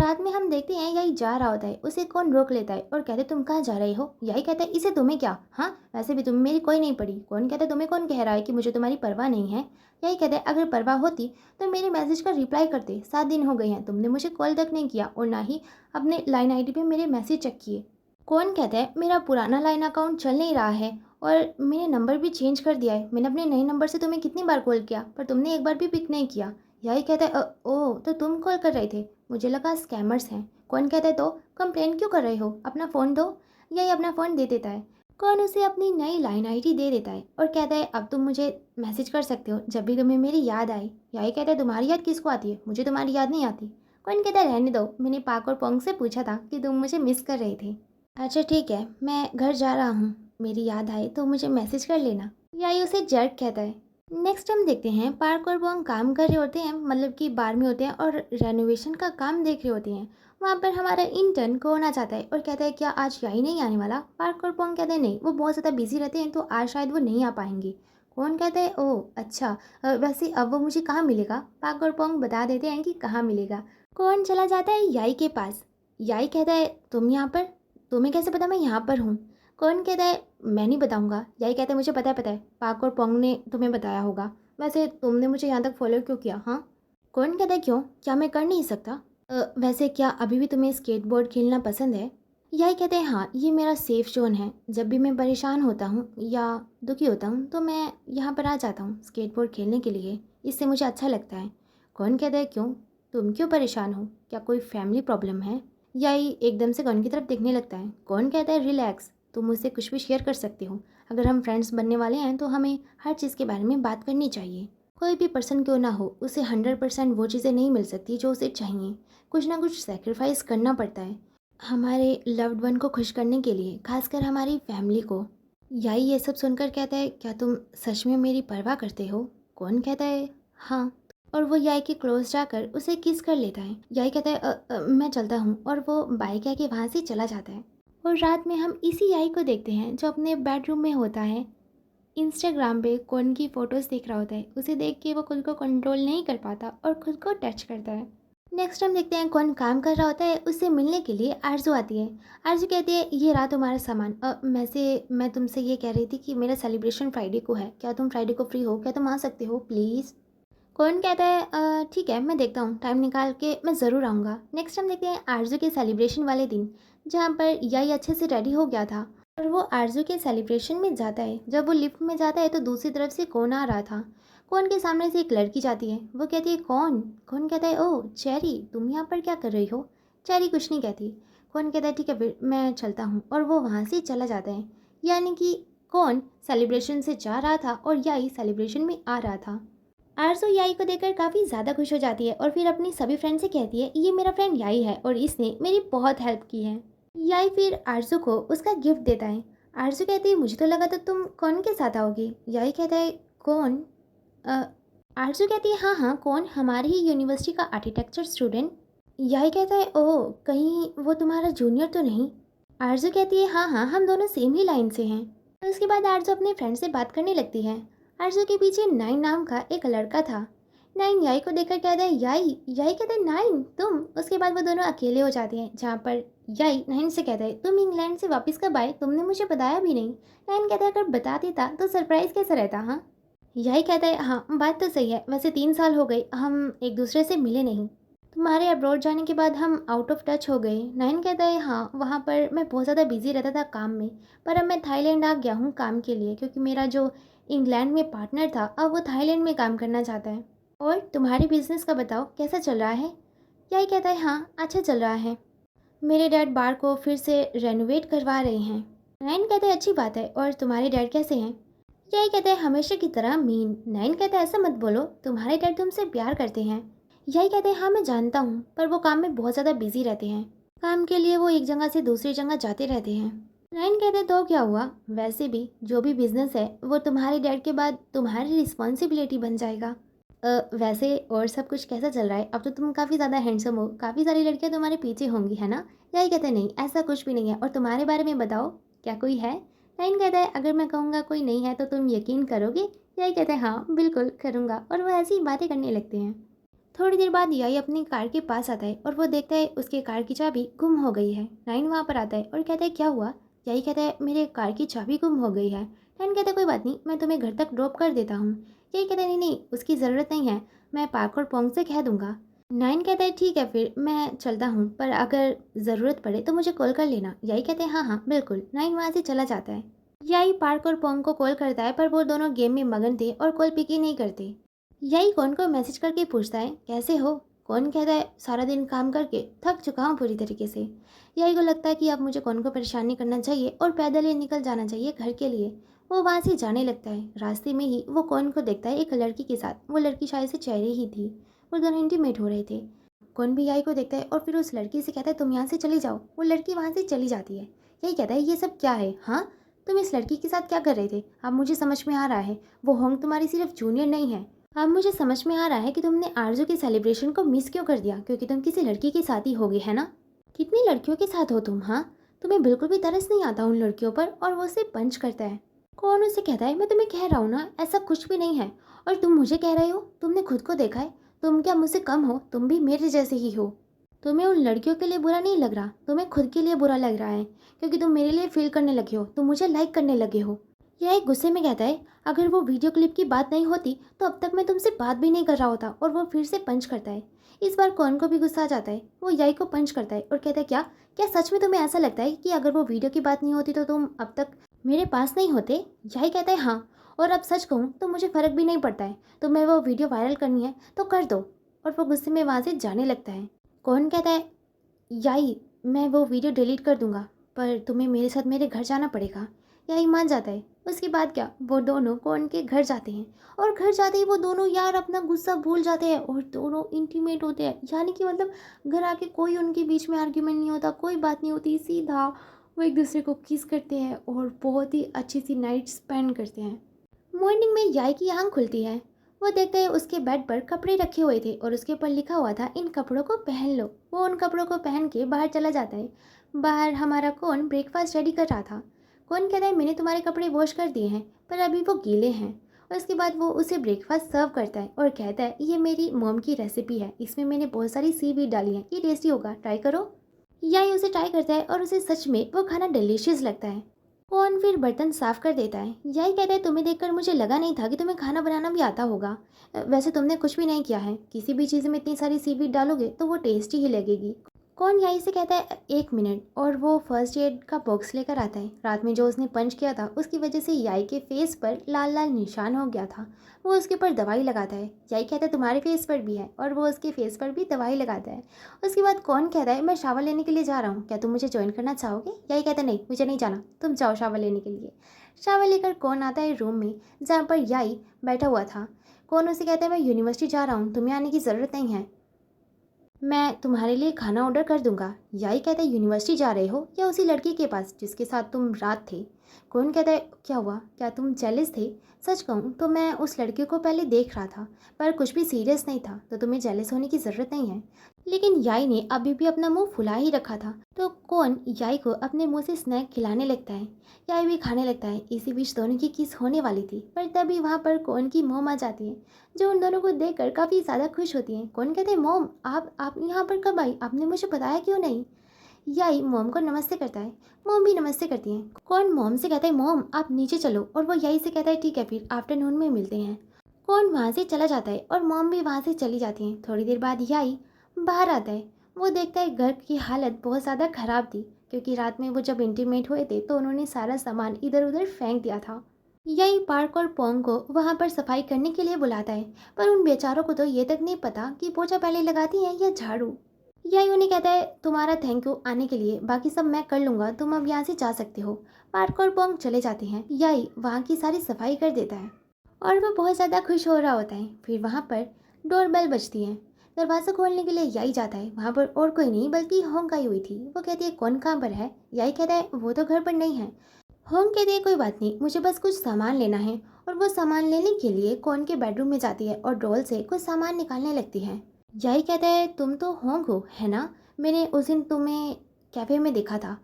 रात में हम देखते हैं, याई जा रहा होता है, उसे कौन रोक लेता है और कहते, तुम कहाँ जा रहे हो? याई कहता है, इसे तुम्हें क्या, हाँ वैसे भी तुम्हें मेरी कोई नहीं पड़ी। कौन कहता है, तुम्हें कौन कह रहा है कि मुझे तुम्हारी परवाह नहीं है? याई कहता है, अगर परवाह होती तो मेरे मैसेज का रिप्लाई करते, 7 दिन हो गए हैं, तुमने मुझे कॉल तक नहीं किया और ना ही अपने लाइन आईडी पे मेरे मैसेज चेक किए। कौन कहता है, मेरा पुराना लाइन अकाउंट चल नहीं रहा है और मैंने नंबर भी चेंज कर दिया है, मैंने अपने नए नंबर से तुम्हें कितनी बार कॉल किया पर तुमने एक बार भी पिक नहीं किया। यही कहता है, ओह तो तुम कॉल कर रहे थे, मुझे लगा स्कैमर्स हैं। कौन कहता है, तो कंप्लेन क्यों कर रहे हो, अपना फ़ोन दो। यही अपना फ़ोन दे देता है। कौन उसे अपनी नई लाइन आईडी दे देता है और कहता है, अब तुम मुझे मैसेज कर सकते हो जब भी तुम्हें मेरी याद आए। यही कहता है, तुम्हारी याद किसको आती है, मुझे तुम्हारी याद नहीं आती। कौन कहता है, रहने दो, मैंने पाक और पोंग से पूछा था कि तुम मुझे मिस कर रहे थे। अच्छा ठीक है, मैं घर जा रहा हूँ, मेरी याद आए तो मुझे मैसेज कर लेना। यही उसे जर्क कहता है। नेक्स्ट हम देखते हैं, पार्क और पोंग काम कर रहे होते हैं, मतलब कि बार में होते हैं और रेनोवेशन का काम देख रहे होते हैं। वहाँ पर हमारा इंटर्न कोन आ जाता है और कहता है, क्या आज याई नहीं आने वाला? पार्क और पोंग कहते हैं, नहीं, वो बहुत ज़्यादा बिजी रहते हैं तो आज शायद वो नहीं आ पाएंगे। कौन कहता है, ओह अच्छा, वैसे अब वो मुझे कहाँ मिलेगा? पार्क और पोंग बता देते हैं कि कहाँ मिलेगा। कौन चला जाता है याई के पास। याई कहता है, तुम यहाँ पर, तुम्हें कैसे पता मैं यहाँ पर हूँ? कौन कहता है, मैं नहीं बताऊँगा। यही कहता है, मुझे पता है, पाक और पोंग ने तुम्हें बताया होगा। वैसे तुमने मुझे यहाँ तक फॉलो क्यों किया, हाँ? कौन कहता है, क्यों, क्या मैं कर नहीं सकता? वैसे क्या अभी भी तुम्हें स्केटबोर्ड खेलना पसंद है? यही कहते हैं हाँ, ये मेरा सेफ ज़ोन है। जब भी मैं परेशान होता हूँ या दुखी होता हूँ तो मैं यहाँ पर आ जाता हूँ स्केटबोर्ड खेलने के लिए। इससे मुझे अच्छा लगता है। कौन कहता है क्यों? तुम क्यों परेशान हो? क्या कोई फैमिली प्रॉब्लम है? यही एकदम से कौन की तरफ देखने लगता है। कौन कहता है रिलैक्स, तुम मुझसे कुछ भी शेयर कर सकते हो। अगर हम फ्रेंड्स बनने वाले हैं तो हमें हर चीज़ के बारे में बात करनी चाहिए। कोई भी पर्सन क्यों ना हो, उसे 100% वो चीज़ें नहीं मिल सकती जो उसे चाहिए। कुछ ना कुछ सेक्रीफाइस करना पड़ता है हमारे लव्ड वन को खुश करने के लिए, खासकर हमारी फैमिली को। याई ये सब सुनकर कहता है, क्या तुम सच में मेरी परवाह करते हो? कौन कहता है हाँ, और वो याई के क्लोज जाकर उसे किस कर लेता है। याई कहता है मैं चलता हूँ, और वो बाइक कह के वहाँ से चला जाता है। और रात में हम इसी याई को देखते हैं जो अपने बेडरूम में होता है, इंस्टाग्राम पे कौन की फ़ोटोज़ देख रहा होता है। उसे देख के वो खुद को कंट्रोल नहीं कर पाता और खुद को टच करता है। नेक्स्ट टाइम देखते हैं कौन काम कर रहा होता है, उससे मिलने के लिए आरज़ू आती है। आरज़ू कहती है ये रहा तुम्हारा सामान। मैं तुमसे ये कह रही थी कि मेरा सेलिब्रेशन फ्राइडे को है, क्या तुम फ्राइडे को फ्री हो? क्या तुम आ सकते हो प्लीज़? कौन कहता है ठीक है, मैं देखता हूँ, टाइम निकाल के मैं ज़रूर आऊँगा। नेक्स्ट टाइम देखते हैं आरज़ू के सेलिब्रेशन वाले दिन, जहाँ पर याई अच्छे से रेडी हो गया था और वो आरज़ू के सेलिब्रेशन में जाता है। जब वो लिफ्ट में जाता है तो दूसरी तरफ से कौन आ रहा था। कौन के सामने से एक लड़की जाती है। वो कहती है कौन? कौन कहता है ओह चेरी, तुम यहाँ पर क्या कर रही हो? चेरी कुछ नहीं कहती। कौन कहता है ठीक है फिर मैं चलता हूँ, और वो वहाँ से चला जाता है। यानी कि कौन सेलिब्रेशन से जा रहा था और याई सेलिब्रेशन में आ रहा था। आरज़ू याई को देखकर काफ़ी ज़्यादा खुश हो जाती है और फिर अपनी सभी फ्रेंड से कहती है ये मेरा फ्रेंड याई है और इसने मेरी बहुत हेल्प की है। याई फिर आरज़ू को उसका गिफ्ट देता है। आरज़ू कहती है मुझे तो लगा था तुम कौन के साथ आओगी। याई कहता है कौन? अ, आरज़ू कहती है हाँ हाँ कौन, हमारी ही यूनिवर्सिटी का आर्किटेक्चर स्टूडेंट। याई कहता है ओह कहीं वो तुम्हारा जूनियर तो नहीं? आरज़ू कहती है हाँ हाँ हम दोनों सेम ही लाइन से हैं। और उसके बाद आरज़ू अपने फ्रेंड से बात करने लगती है। आरज़ू के पीछे नाइन नाम का एक लड़का था। नाइन याई को देखकर कहता है याई। याई कहता है नाइन तुम। उसके बाद वो दोनों अकेले हो जाते हैं, जहाँ पर याई नाइन से कहता है तुम इंग्लैंड से वापस कब आए, तुमने मुझे बताया भी नहीं। नाइन कहता है अगर बता देता तो सरप्राइज़ कैसा रहता। हाँ, याई कहता है हाँ बात तो सही है, वैसे 3 साल हो गए हम एक दूसरे से मिले नहीं। तुम्हारे अब्रॉड जाने के बाद हम आउट ऑफ टच हो गए। नाइन कहता है हाँ, वहाँ पर मैं बहुत ज़्यादा बिजी रहता था काम में, पर अब मैं थाईलैंड आ गया हूँ काम के लिए, क्योंकि मेरा जो इंग्लैंड में पार्टनर था अब वो थाईलैंड में काम करना चाहता है। और तुम्हारे बिजनेस का बताओ कैसा चल रहा है? यही कहता है हाँ अच्छा चल रहा है, मेरे डैड बार को फिर से रेनोवेट करवा रहे हैं। नाइन कहता है अच्छी बात है, और तुम्हारे डैड कैसे हैं? यही कहता है हमेशा की तरह मीन। नाइन कहता है ऐसा मत बोलो, तुम्हारे डैड तुमसे प्यार करते हैं। यही कहते हैं हाँ मैं जानता हूँ, पर वो काम में बहुत ज़्यादा बिजी रहते हैं। काम के लिए वो एक जगह से दूसरी जगह जाते रहते हैं। नाइन कहते हैं तो क्या हुआ, वैसे भी जो भी बिजनेस है वो तुम्हारे डैड के बाद तुम्हारी रिस्पॉन्सिबिलिटी बन जाएगा। वैसे और सब कुछ कैसा चल रहा है? अब तो तुम काफ़ी ज़्यादा हैंडसम हो, काफ़ी सारी लड़कियां तुम्हारे पीछे होंगी है ना? यही कहते हैं नहीं ऐसा कुछ भी नहीं है, और तुम्हारे बारे में बताओ क्या कोई है? नाइन कहता है अगर मैं कहूँगा कोई नहीं है तो तुम यकीन करोगे? यही कहते हैं हाँ बिल्कुल करूँगा, और वो ऐसी ही बातें करने लगते हैं। थोड़ी देर बाद याई अपनी कार के पास आता है और वो देखता है उसके कार की चाबी गुम हो गई है। नाइन वहाँ पर आता है और कहता है क्या हुआ? याई कहता है मेरे कार की चाबी गुम हो गई है। नाइन कहता है कोई बात नहीं, मैं तुम्हें घर तक ड्रॉप कर देता हूँ। यही कहता है नहीं नहीं उसकी ज़रूरत नहीं है, मैं पार्क और पोंग से कह दूंगा। नाइन कहता है ठीक है फिर मैं चलता हूँ, पर अगर ज़रूरत पड़े तो मुझे कॉल कर लेना। यही कहते हैं हाँ हाँ बिल्कुल। नाइन वहाँ से चला जाता है। याई पार्क और पोंग को कॉल करता है, पर वो दोनों गेम में मगन थे और कॉल पिक ही नहीं करते। यही कौन को मैसेज करके पूछता है कैसे हो? कौन कहता है सारा दिन काम करके थक चुका हूँ पूरी तरीके से। यही को लगता है कि अब मुझे कौन को परेशान नहीं करना चाहिए और पैदल ही निकल जाना चाहिए घर के लिए। वो वहाँ से जाने लगता है। रास्ते में ही वो कौन को देखता है एक लड़की के साथ। वो लड़की शायद से चेहरे ही थी। वो दोनों इंटीमेट हो रहे थे। कौन भी यही को देखता है और फिर उस लड़की से कहता है तुम यहाँ से चली जाओ। वो लड़की वहाँ से चली जाती है। यही कहता है ये सब क्या है? हाँ, तुम इस लड़की के साथ क्या कर रहे थे? अब मुझे समझ में आ रहा है वो होंग तुम्हारी सिर्फ जूनियर नहीं है। अब मुझे समझ में आ रहा है कि तुमने आरजू के सेलिब्रेशन को मिस क्यों कर दिया, क्योंकि तुम किसी लड़की के साथ ही होगे है ना? कितनी लड़कियों के साथ हो तुम? हाँ, तुम्हें बिल्कुल भी तरस नहीं आता उन लड़कियों पर, और वो उसे पंच करता है। कौन उसे कहता है मैं तुम्हें कह रहा हूँ ना ऐसा कुछ भी नहीं है, और तुम मुझे कह रहे हो? तुमने खुद को देखा है, तुम क्या मुझसे कम हो? तुम भी मेरे जैसे ही हो। तुम्हें उन लड़कियों के लिए बुरा नहीं लग रहा, तुम्हें खुद के लिए बुरा लग रहा है, क्योंकि तुम मेरे लिए फील करने लगे हो, तुम मुझे लाइक करने लगे हो। यह एक गुस्से में कहता है, अगर वो वीडियो क्लिप की बात नहीं होती तो अब तक मैं तुमसे बात भी नहीं कर रहा होता। और वो फिर से पंच करता है। इस बार कौन को भी गुस्सा आ जाता है। वो याई को पंच करता है और कहता है, क्या क्या सच में तुम्हें ऐसा लगता है कि अगर वो वीडियो की बात नहीं होती तो तुम अब तक मेरे पास नहीं होते? याई कहता है, हाँ, और अब सच कहूँ तो मुझे फ़र्क भी नहीं पड़ता है। तुम्हें वो वीडियो वायरल करनी है तो कर दो। और वो गुस्से में वहाँ से जाने लगता है। कौन कहता है, याई, मैं वो वीडियो डिलीट कर दूंगा, पर तुम्हें मेरे साथ मेरे घर जाना पड़ेगा। याई मान जाता है। उसके बाद क्या, वो दोनों कौन के घर जाते हैं। और घर जाते ही वो दोनों यार अपना गुस्सा भूल जाते हैं और दोनों इंटीमेट होते हैं। यानी कि मतलब घर आके कोई उनके बीच में आर्ग्यूमेंट नहीं होता, कोई बात नहीं होती, सीधा वो एक दूसरे को किस करते हैं और बहुत ही अच्छी सी नाइट स्पेंड करते हैं। मॉर्निंग में याई की आंख खुलती है। वो देखते ही उसके बेड पर कपड़े रखे हुए थे और उसके ऊपर लिखा हुआ था, इन कपड़ों को पहन लो। वो उन कपड़ों को पहन के बाहर चला जाता है। बाहर हमारा कौन ब्रेकफास्ट रेडी कर रहा था। कौन कहता है, मैंने तुम्हारे कपड़े वॉश कर दिए हैं पर अभी वो गीले हैं। और उसके बाद वो उसे ब्रेकफास्ट सर्व करता है और कहता है, ये मेरी मॉम की रेसिपी है, इसमें मैंने बहुत सारी सीवीड डाली है, ये टेस्टी होगा, ट्राई करो। याई उसे ट्राई करता है और उसे सच में वो खाना डिलीशियस लगता है। कौन फिर बर्तन साफ कर देता है। यही कहता है, तुम्हें देखकर मुझे लगा नहीं था कि तुम्हें खाना बनाना भी आता होगा। वैसे तुमने कुछ भी नहीं किया है, किसी भी चीज़ में इतनी सारी सीवीड डालोगे तो वो टेस्टी ही लगेगी। कौन यही से कहता है, एक मिनट, और वो फर्स्ट एड का बॉक्स लेकर आता है। रात में जो उसने पंच किया था उसकी वजह से याई के फेस पर लाल लाल निशान हो गया था। वो उसके ऊपर दवाई लगाता है। याई कहता है, तुम्हारे फेस पर भी है, और वो उसके फेस पर भी दवाई लगाता है। उसके बाद कौन कहता है, मैं शावर लेने के लिए जा रहा हूँ, क्या तुम मुझे ज्वाइन करना चाहोगे? याई कहता है, नहीं, मुझे नहीं जाना, तुम जाओ शावर लेने के लिए। शावर लेकर कौन आता है रूम में जहाँ पर याई बैठा हुआ था। कौन उसे कहता है, मैं यूनिवर्सिटी जा रहा हूँ, तुम्हें आने की ज़रूरत नहीं है, मैं तुम्हारे लिए खाना ऑर्डर कर दूंगा। याई कहता है, यूनिवर्सिटी जा रहे हो या उसी लड़की के पास जिसके साथ तुम रात थे? कौन कहता है, क्या हुआ, क्या तुम जेलिस थे? सच कहूँ तो मैं उस लड़की को पहले देख रहा था पर कुछ भी सीरियस नहीं था, तो तुम्हें जेलिस होने की ज़रूरत नहीं है। लेकिन याई ने अभी भी अपना मुंह फुला ही रखा था। तो कौन याई को अपने मुंह से स्नैक खिलाने लगता है। याई भी खाने लगता है। इसी बीच दोनों की किस होने वाली थी, पर तभी वहाँ पर कौन की मोम आ जाती है, जो उन दोनों को देखकर काफ़ी ज़्यादा खुश होती हैं। कौन कहते हैं, मोम, आप यहाँ पर कब आई, आपने मुझे बताया क्यों नहीं? याई मोम को नमस्ते करता है। मोम भी नमस्ते करती हैं। कौन मोम से कहता है, मोम आप नीचे चलो, और वो याई से कहता है, ठीक है, फिर आफ्टरनून में मिलते हैं। कौन वहाँ से चला जाता है और मोम भी वहाँ से चली जाती हैं। थोड़ी देर बाद याई बाहर आता है। वो देखता है घर की हालत बहुत ज़्यादा ख़राब थी, क्योंकि रात में वो जब इंटीमेट हुए थे तो उन्होंने सारा सामान इधर उधर फेंक दिया था। यही पार्क और पोंग को वहाँ पर सफाई करने के लिए बुलाता है, पर उन बेचारों को तो ये तक नहीं पता कि पोछा पहले लगाती हैं या झाड़ू। यही उन्हें कहता है, तुम्हारा थैंक यू आने के लिए, बाकी सब मैं कर लूँगा, तुम अब यहाँ से जा सकते हो। पार्क और पोंग चले जाते हैं। यही वहाँ की सारी सफाई कर देता है और वो बहुत ज़्यादा खुश हो रहा होता है। फिर वहाँ पर डोरबेल बजती है। दरवाज़ा खोलने के लिए यही जाता है। वहाँ पर और कोई नहीं बल्कि होंग आई हुई थी। वो कहती है, कौन कहाँ पर है? यही कहता है, वो तो घर पर नहीं है। होम कहती है, कोई बात नहीं, मुझे बस कुछ सामान लेना है। और वो सामान लेने के लिए कौन के बेडरूम में जाती है और ड्रॉल से कुछ सामान निकालने लगती है। यही कहता है, तुम तो होंग हो, है ना? मैंने उस दिन तुम्हें कैफ़े में देखा था।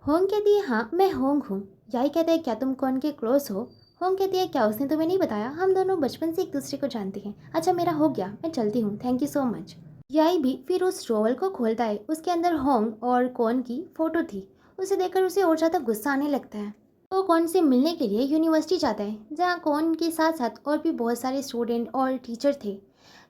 होंग कहती है, हाँ, मैं होंग हूँ। यही कहता है, क्या तुम कौन के क्लोज हो? होंग कहती है, क्या उसने तुम्हें नहीं बताया? हम दोनों बचपन से एक दूसरे को जानते हैं। अच्छा, मेरा हो गया, मैं चलती हूँ, थैंक यू सो मच। यही भी फिर उस ड्रॉवर को खोलता है। उसके अंदर होंग और कौन की फ़ोटो थी। उसे देखकर उसे और ज़्यादा गुस्सा आने लगता है। वो कौन से मिलने के लिए यूनिवर्सिटी जाता है, जहाँ कौन के साथ साथ और भी बहुत सारे स्टूडेंट और टीचर थे।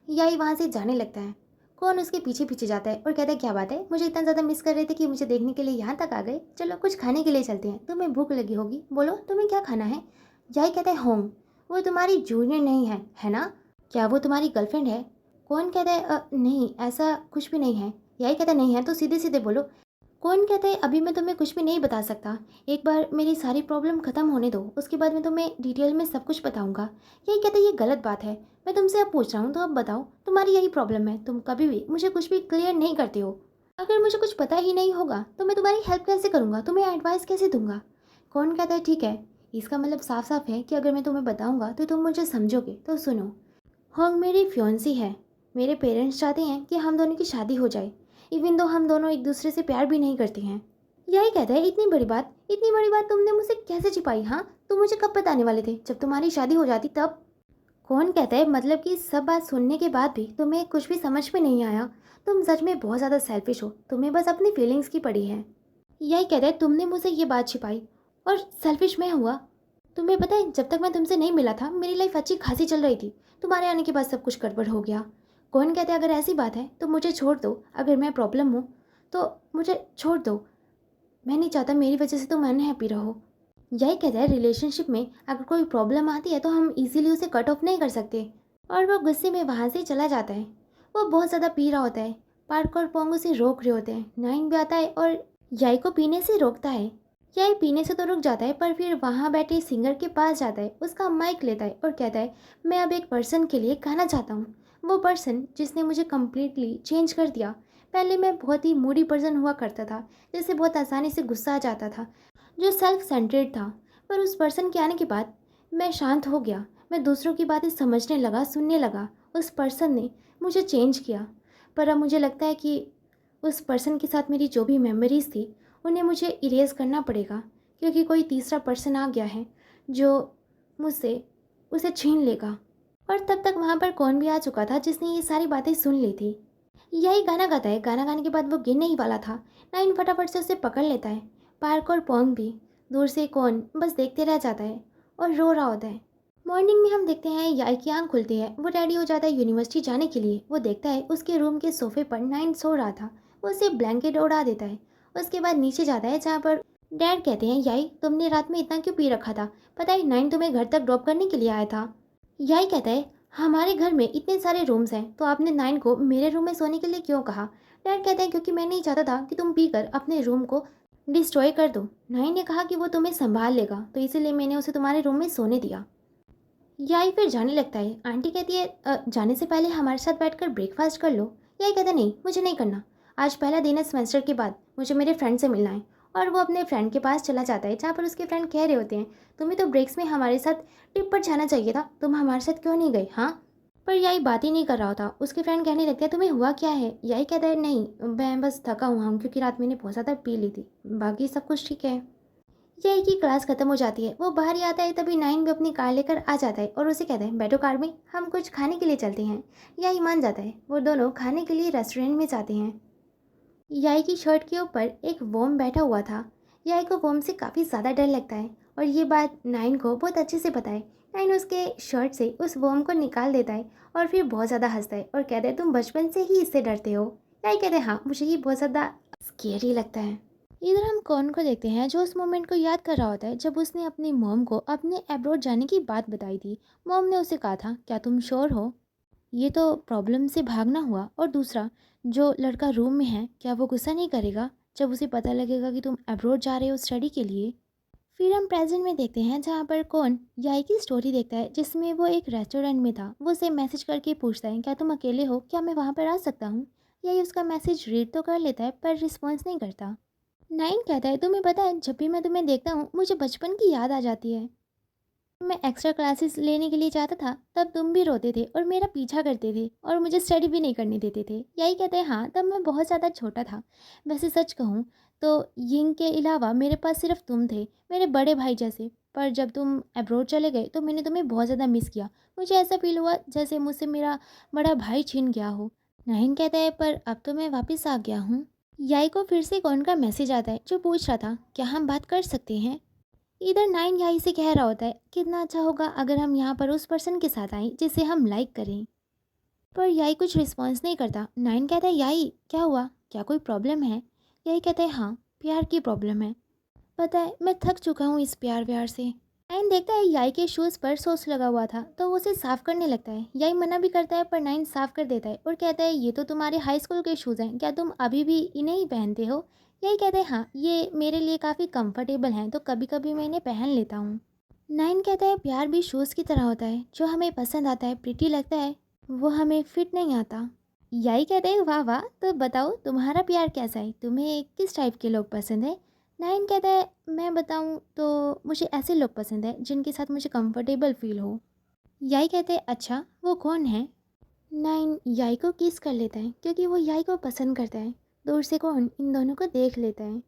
यही वहाँ से जाने लगता है। कौन उसके पीछे पीछे जाता है और कहता है, क्या बात है, मुझे इतना ज़्यादा मिस कर रहे थे कि मुझे देखने के लिए यहाँ तक आ गए? चलो कुछ खाने के लिए चलते हैं, तुम्हें भूख लगी होगी, बोलो तुम्हें क्या खाना है? यही कहता है, होंग, वो तुम्हारी जूनियर नहीं है ना? क्या वो तुम्हारी गर्लफ्रेंड है? कौन कहता है, नहीं, ऐसा कुछ भी नहीं है। यही कहता है, नहीं है तो सीधे सीधे बोलो। कौन कहता है, अभी मैं तुम्हें कुछ भी नहीं बता सकता, एक बार मेरी सारी प्रॉब्लम ख़त्म होने दो, उसके बाद मैं तुम्हें डिटेल में सब कुछ बताऊंगा। यही कहता है, ये गलत बात है, मैं तुमसे अब पूछ रहा हूँ तो अब बताओ, तुम्हारी यही प्रॉब्लम है, तुम कभी भी मुझे कुछ भी क्लियर नहीं करते हो। अगर मुझे कुछ पता ही नहीं होगा तो मैं तुम्हारी हेल्प कैसे करूँगा, तुम्हें एडवाइस कैसे दूंगा? कौन कहता है, ठीक है, इसका मतलब साफ साफ है कि अगर मैं तुम्हें बताऊँगा तो तुम मुझे समझोगे, तो सुनो। होंग मेरी फियोंसी है। मेरे पेरेंट्स चाहते हैं कि हम दोनों की शादी हो जाए, इवन दो हम दोनों एक दूसरे से प्यार भी नहीं करते हैं। यही कहता है, इतनी बड़ी बात तुमने मुझसे कैसे छिपाई? हाँ, तुम मुझे कब बताने वाले थे, जब तुम्हारी शादी हो जाती तब? कौन कहता है, मतलब कि सब बात सुनने के बाद भी तुम्हें कुछ भी समझ में नहीं आया? तुम सच में बहुत ज़्यादा सेल्फिश हो, तुम्हें बस अपनी फीलिंग्स की पड़ी है। यही कहता है, तुमने मुझसे ये बात छिपाई और सेल्फिश मैं हुआ? तुम्हें पता है जब तक मैं तुमसे नहीं मिला था मेरी लाइफ अच्छी खासी चल रही थी। तुम्हारे आने के बाद सब कुछ गड़बड़ हो गया। कौन कहते अगर ऐसी बात है तो मुझे छोड़ दो, अगर मैं प्रॉब्लम हूँ तो मुझे छोड़ दो। मैं नहीं चाहता मेरी वजह से तुम अनहैप्पी रहो। यही कहता है रिलेशनशिप में अगर कोई प्रॉब्लम आती है तो हम इजीली उसे कट ऑफ नहीं कर सकते। और वो गुस्से में वहाँ से चला जाता है। वो बहुत ज़्यादा पी रहा होता है। पार्क और पोंगो से रोक रहे होते हैं। नाइन भी आता है और याई को पीने से रोकता है। याई पीने से तो रुक जाता है पर फिर वहाँ बैठे सिंगर के पास जाता है, उसका माइक लेता है और कहता है मैं अब एक पर्सन के लिए गाना चाहता हूँ। वो पर्सन जिसने मुझे कम्प्लीटली चेंज कर दिया। पहले मैं बहुत ही मूडी पर्सन हुआ करता था, जैसे बहुत आसानी से गुस्सा आ जाता था, जो सेल्फ सेंटर्ड था। पर उस पर्सन के आने के बाद मैं शांत हो गया। मैं दूसरों की बातें समझने लगा, सुनने लगा। उस पर्सन ने मुझे चेंज किया। पर अब मुझे लगता है कि उस पर्सन के साथ मेरी जो भी मेमोरीज़ थी उन्हें मुझे इरेज करना पड़ेगा, क्योंकि कोई तीसरा पर्सन आ गया है जो मुझसे उसे छीन लेगा। और तब तक वहाँ पर कौन भी आ चुका था जिसने ये सारी बातें सुन ली थी। यही गाना गाता है। गाना गाने के बाद वो गिरने ही वाला था। नाइन फटाफट से उसे पकड़ लेता है। पार्क और पोंग भी दूर से कौन बस देखते रह जाता है और रो रहा होता है। मॉर्निंग में हम देखते हैं याई की आँख खुलती है। वो रेडी हो जाता है यूनिवर्सिटी जाने के लिए। वो देखता है उसके रूम के सोफे पर नाइन सो रहा था। वो उसे ब्लैंकेट उड़ा देता है। उसके बाद नीचे जाता है जहाँ पर डैड कहते हैं याई तुमने रात में इतना क्यों पी रखा था, पता है नाइन तुम्हें घर तक ड्रॉप करने के लिए आया था। याई कहता है हमारे घर में इतने सारे रूम्स हैं तो आपने नाइन को मेरे रूम में सोने के लिए क्यों कहा। डैड कहते हैं क्योंकि मैं नहीं चाहता था कि तुम पीकर अपने रूम को डिस्ट्रॉय कर दो। नाइन ने कहा कि वो तुम्हें संभाल लेगा तो इसीलिए मैंने उसे तुम्हारे रूम में सोने दिया। याई फिर जाने लगता है। आंटी कहती है जाने से पहले हमारे साथ बैठकर ब्रेकफास्ट कर लो। याई कहता है नहीं मुझे नहीं करना, आज पहला दिन है सेमेस्टर के बाद, मुझे मेरे फ्रेंड से मिलना है। और वो अपने फ्रेंड के पास चला जाता है जहाँ पर उसके फ्रेंड कह रहे होते हैं तुम्हें तो ब्रेक्स में हमारे साथ ट्रिप पर जाना चाहिए था, तुम हमारे साथ क्यों नहीं गए। हाँ, पर याई बात ही नहीं कर रहा होता। उसके फ्रेंड कहने लगते हैं तुम्हें हुआ क्या है। याई कहता है नहीं मैं बस थका हुआ हूँ क्योंकि रात मैंने बहुत ज़्यादा पी ली थी, बाकी सब कुछ ठीक है। यही की क्लास खत्म हो जाती है। वो बाहर ही आता है तभी नाइन भी अपनी कार लेकर आ जाता है और उसे कहता है बैठो कार में, हम कुछ खाने के लिए चलते हैं। यही मान जाता है। वो दोनों खाने के लिए रेस्टोरेंट में जाते हैं। याई की शर्ट के ऊपर एक वॉर्म बैठा हुआ था। याई को वॉर्म से काफ़ी ज़्यादा डर लगता है और ये बात नाइन को बहुत अच्छे से पता है। नाइन उसके शर्ट से उस वॉर्म को निकाल देता है और फिर बहुत ज़्यादा हंसता है और कहता है तुम बचपन से ही इससे डरते हो। याई कहते हैं हाँ मुझे ये बहुत ज़्यादा स्केरी लगता है। इधर हम कौन को देखते हैं जो उस मोमेंट को याद कर रहा होता है जब उसने अपनी मॉम को अपने अब्रॉड जाने की बात बताई थी। मॉम ने उसे कहा था क्या तुम श्योर हो, ये तो प्रॉब्लम से भागना हुआ। और दूसरा, जो लड़का रूम में है क्या वो गुस्सा नहीं करेगा जब उसे पता लगेगा कि तुम अब्रॉड जा रहे हो स्टडी के लिए। फिर हम प्रेजेंट में देखते हैं जहाँ पर कौन याई की स्टोरी देखता है जिसमें वो एक रेस्टोरेंट में था। वो उसे मैसेज करके पूछता है क्या तुम अकेले हो, क्या मैं वहाँ पर आ सकता हूँ। याई उसका मैसेज रीड तो कर लेता है पर रिस्पॉन्स नहीं करता। नाइन कहता है तुम्हें पता है जब भी मैं तुम्हें देखता हूँ मुझे बचपन की याद आ जाती है। मैं एक्स्ट्रा क्लासेस लेने के लिए जाता था तब तुम भी रोते थे और मेरा पीछा करते थे और मुझे स्टडी भी नहीं करने देते थे। यही कहते हैं हाँ तब मैं बहुत ज़्यादा छोटा था। वैसे सच कहूँ तो यिंग के अलावा मेरे पास सिर्फ तुम थे, मेरे बड़े भाई जैसे। पर जब तुम अब्रॉड चले गए तो मैंने तुम्हें बहुत ज़्यादा मिस किया। मुझे ऐसा फील हुआ जैसे मुझसे मेरा बड़ा भाई छीन गया हो। नाइन कहता है पर अब तो मैं वापस आ गया हूँ। याई को फिर से कौन का मैसेज आता है जो पूछ रहा था क्या हम बात कर सकते हैं। इधर नाइन याई से कह रहा होता है कितना अच्छा होगा अगर हम यहाँ पर उस पर्सन के साथ आएं जिसे हम लाइक करें। पर याई कुछ रिस्पॉन्स नहीं करता। नाइन कहता है याई क्या हुआ, क्या कोई प्रॉब्लम है। याई कहता है हाँ प्यार की प्रॉब्लम है, पता है मैं थक चुका हूँ इस प्यार व्यार से। नाइन देखता है याई के शूज़ पर सॉस लगा हुआ था तो वो उसे साफ़ करने लगता है। याई मना भी करता है पर नाइन साफ़ कर देता है और कहता है ये तो तुम्हारे हाई स्कूल के शूज़ हैं, क्या तुम अभी भी इन्हें ही पहनते हो। यही कहते हैं हाँ ये मेरे लिए काफ़ी कंफर्टेबल हैं तो कभी कभी मैं इन्हें पहन लेता हूँ। नाइन कहता है प्यार भी शूज़ की तरह होता है, जो हमें पसंद आता है प्रिटी लगता है वो हमें फिट नहीं आता। यही कहते हैं वाह वाह, तो बताओ तुम्हारा प्यार कैसा है, तुम्हें किस टाइप के लोग पसंद है। नाइन कहता है मैं बताऊं तो मुझे ऐसे लोग पसंद है जिनके साथ मुझे कंफर्टेबल फील हो। याई कहते हैं अच्छा वो कौन है। नाइन याई को किस कर लेता है क्योंकि वो याई को पसंद करता है। दूर से कौन इन दोनों को देख लेता है।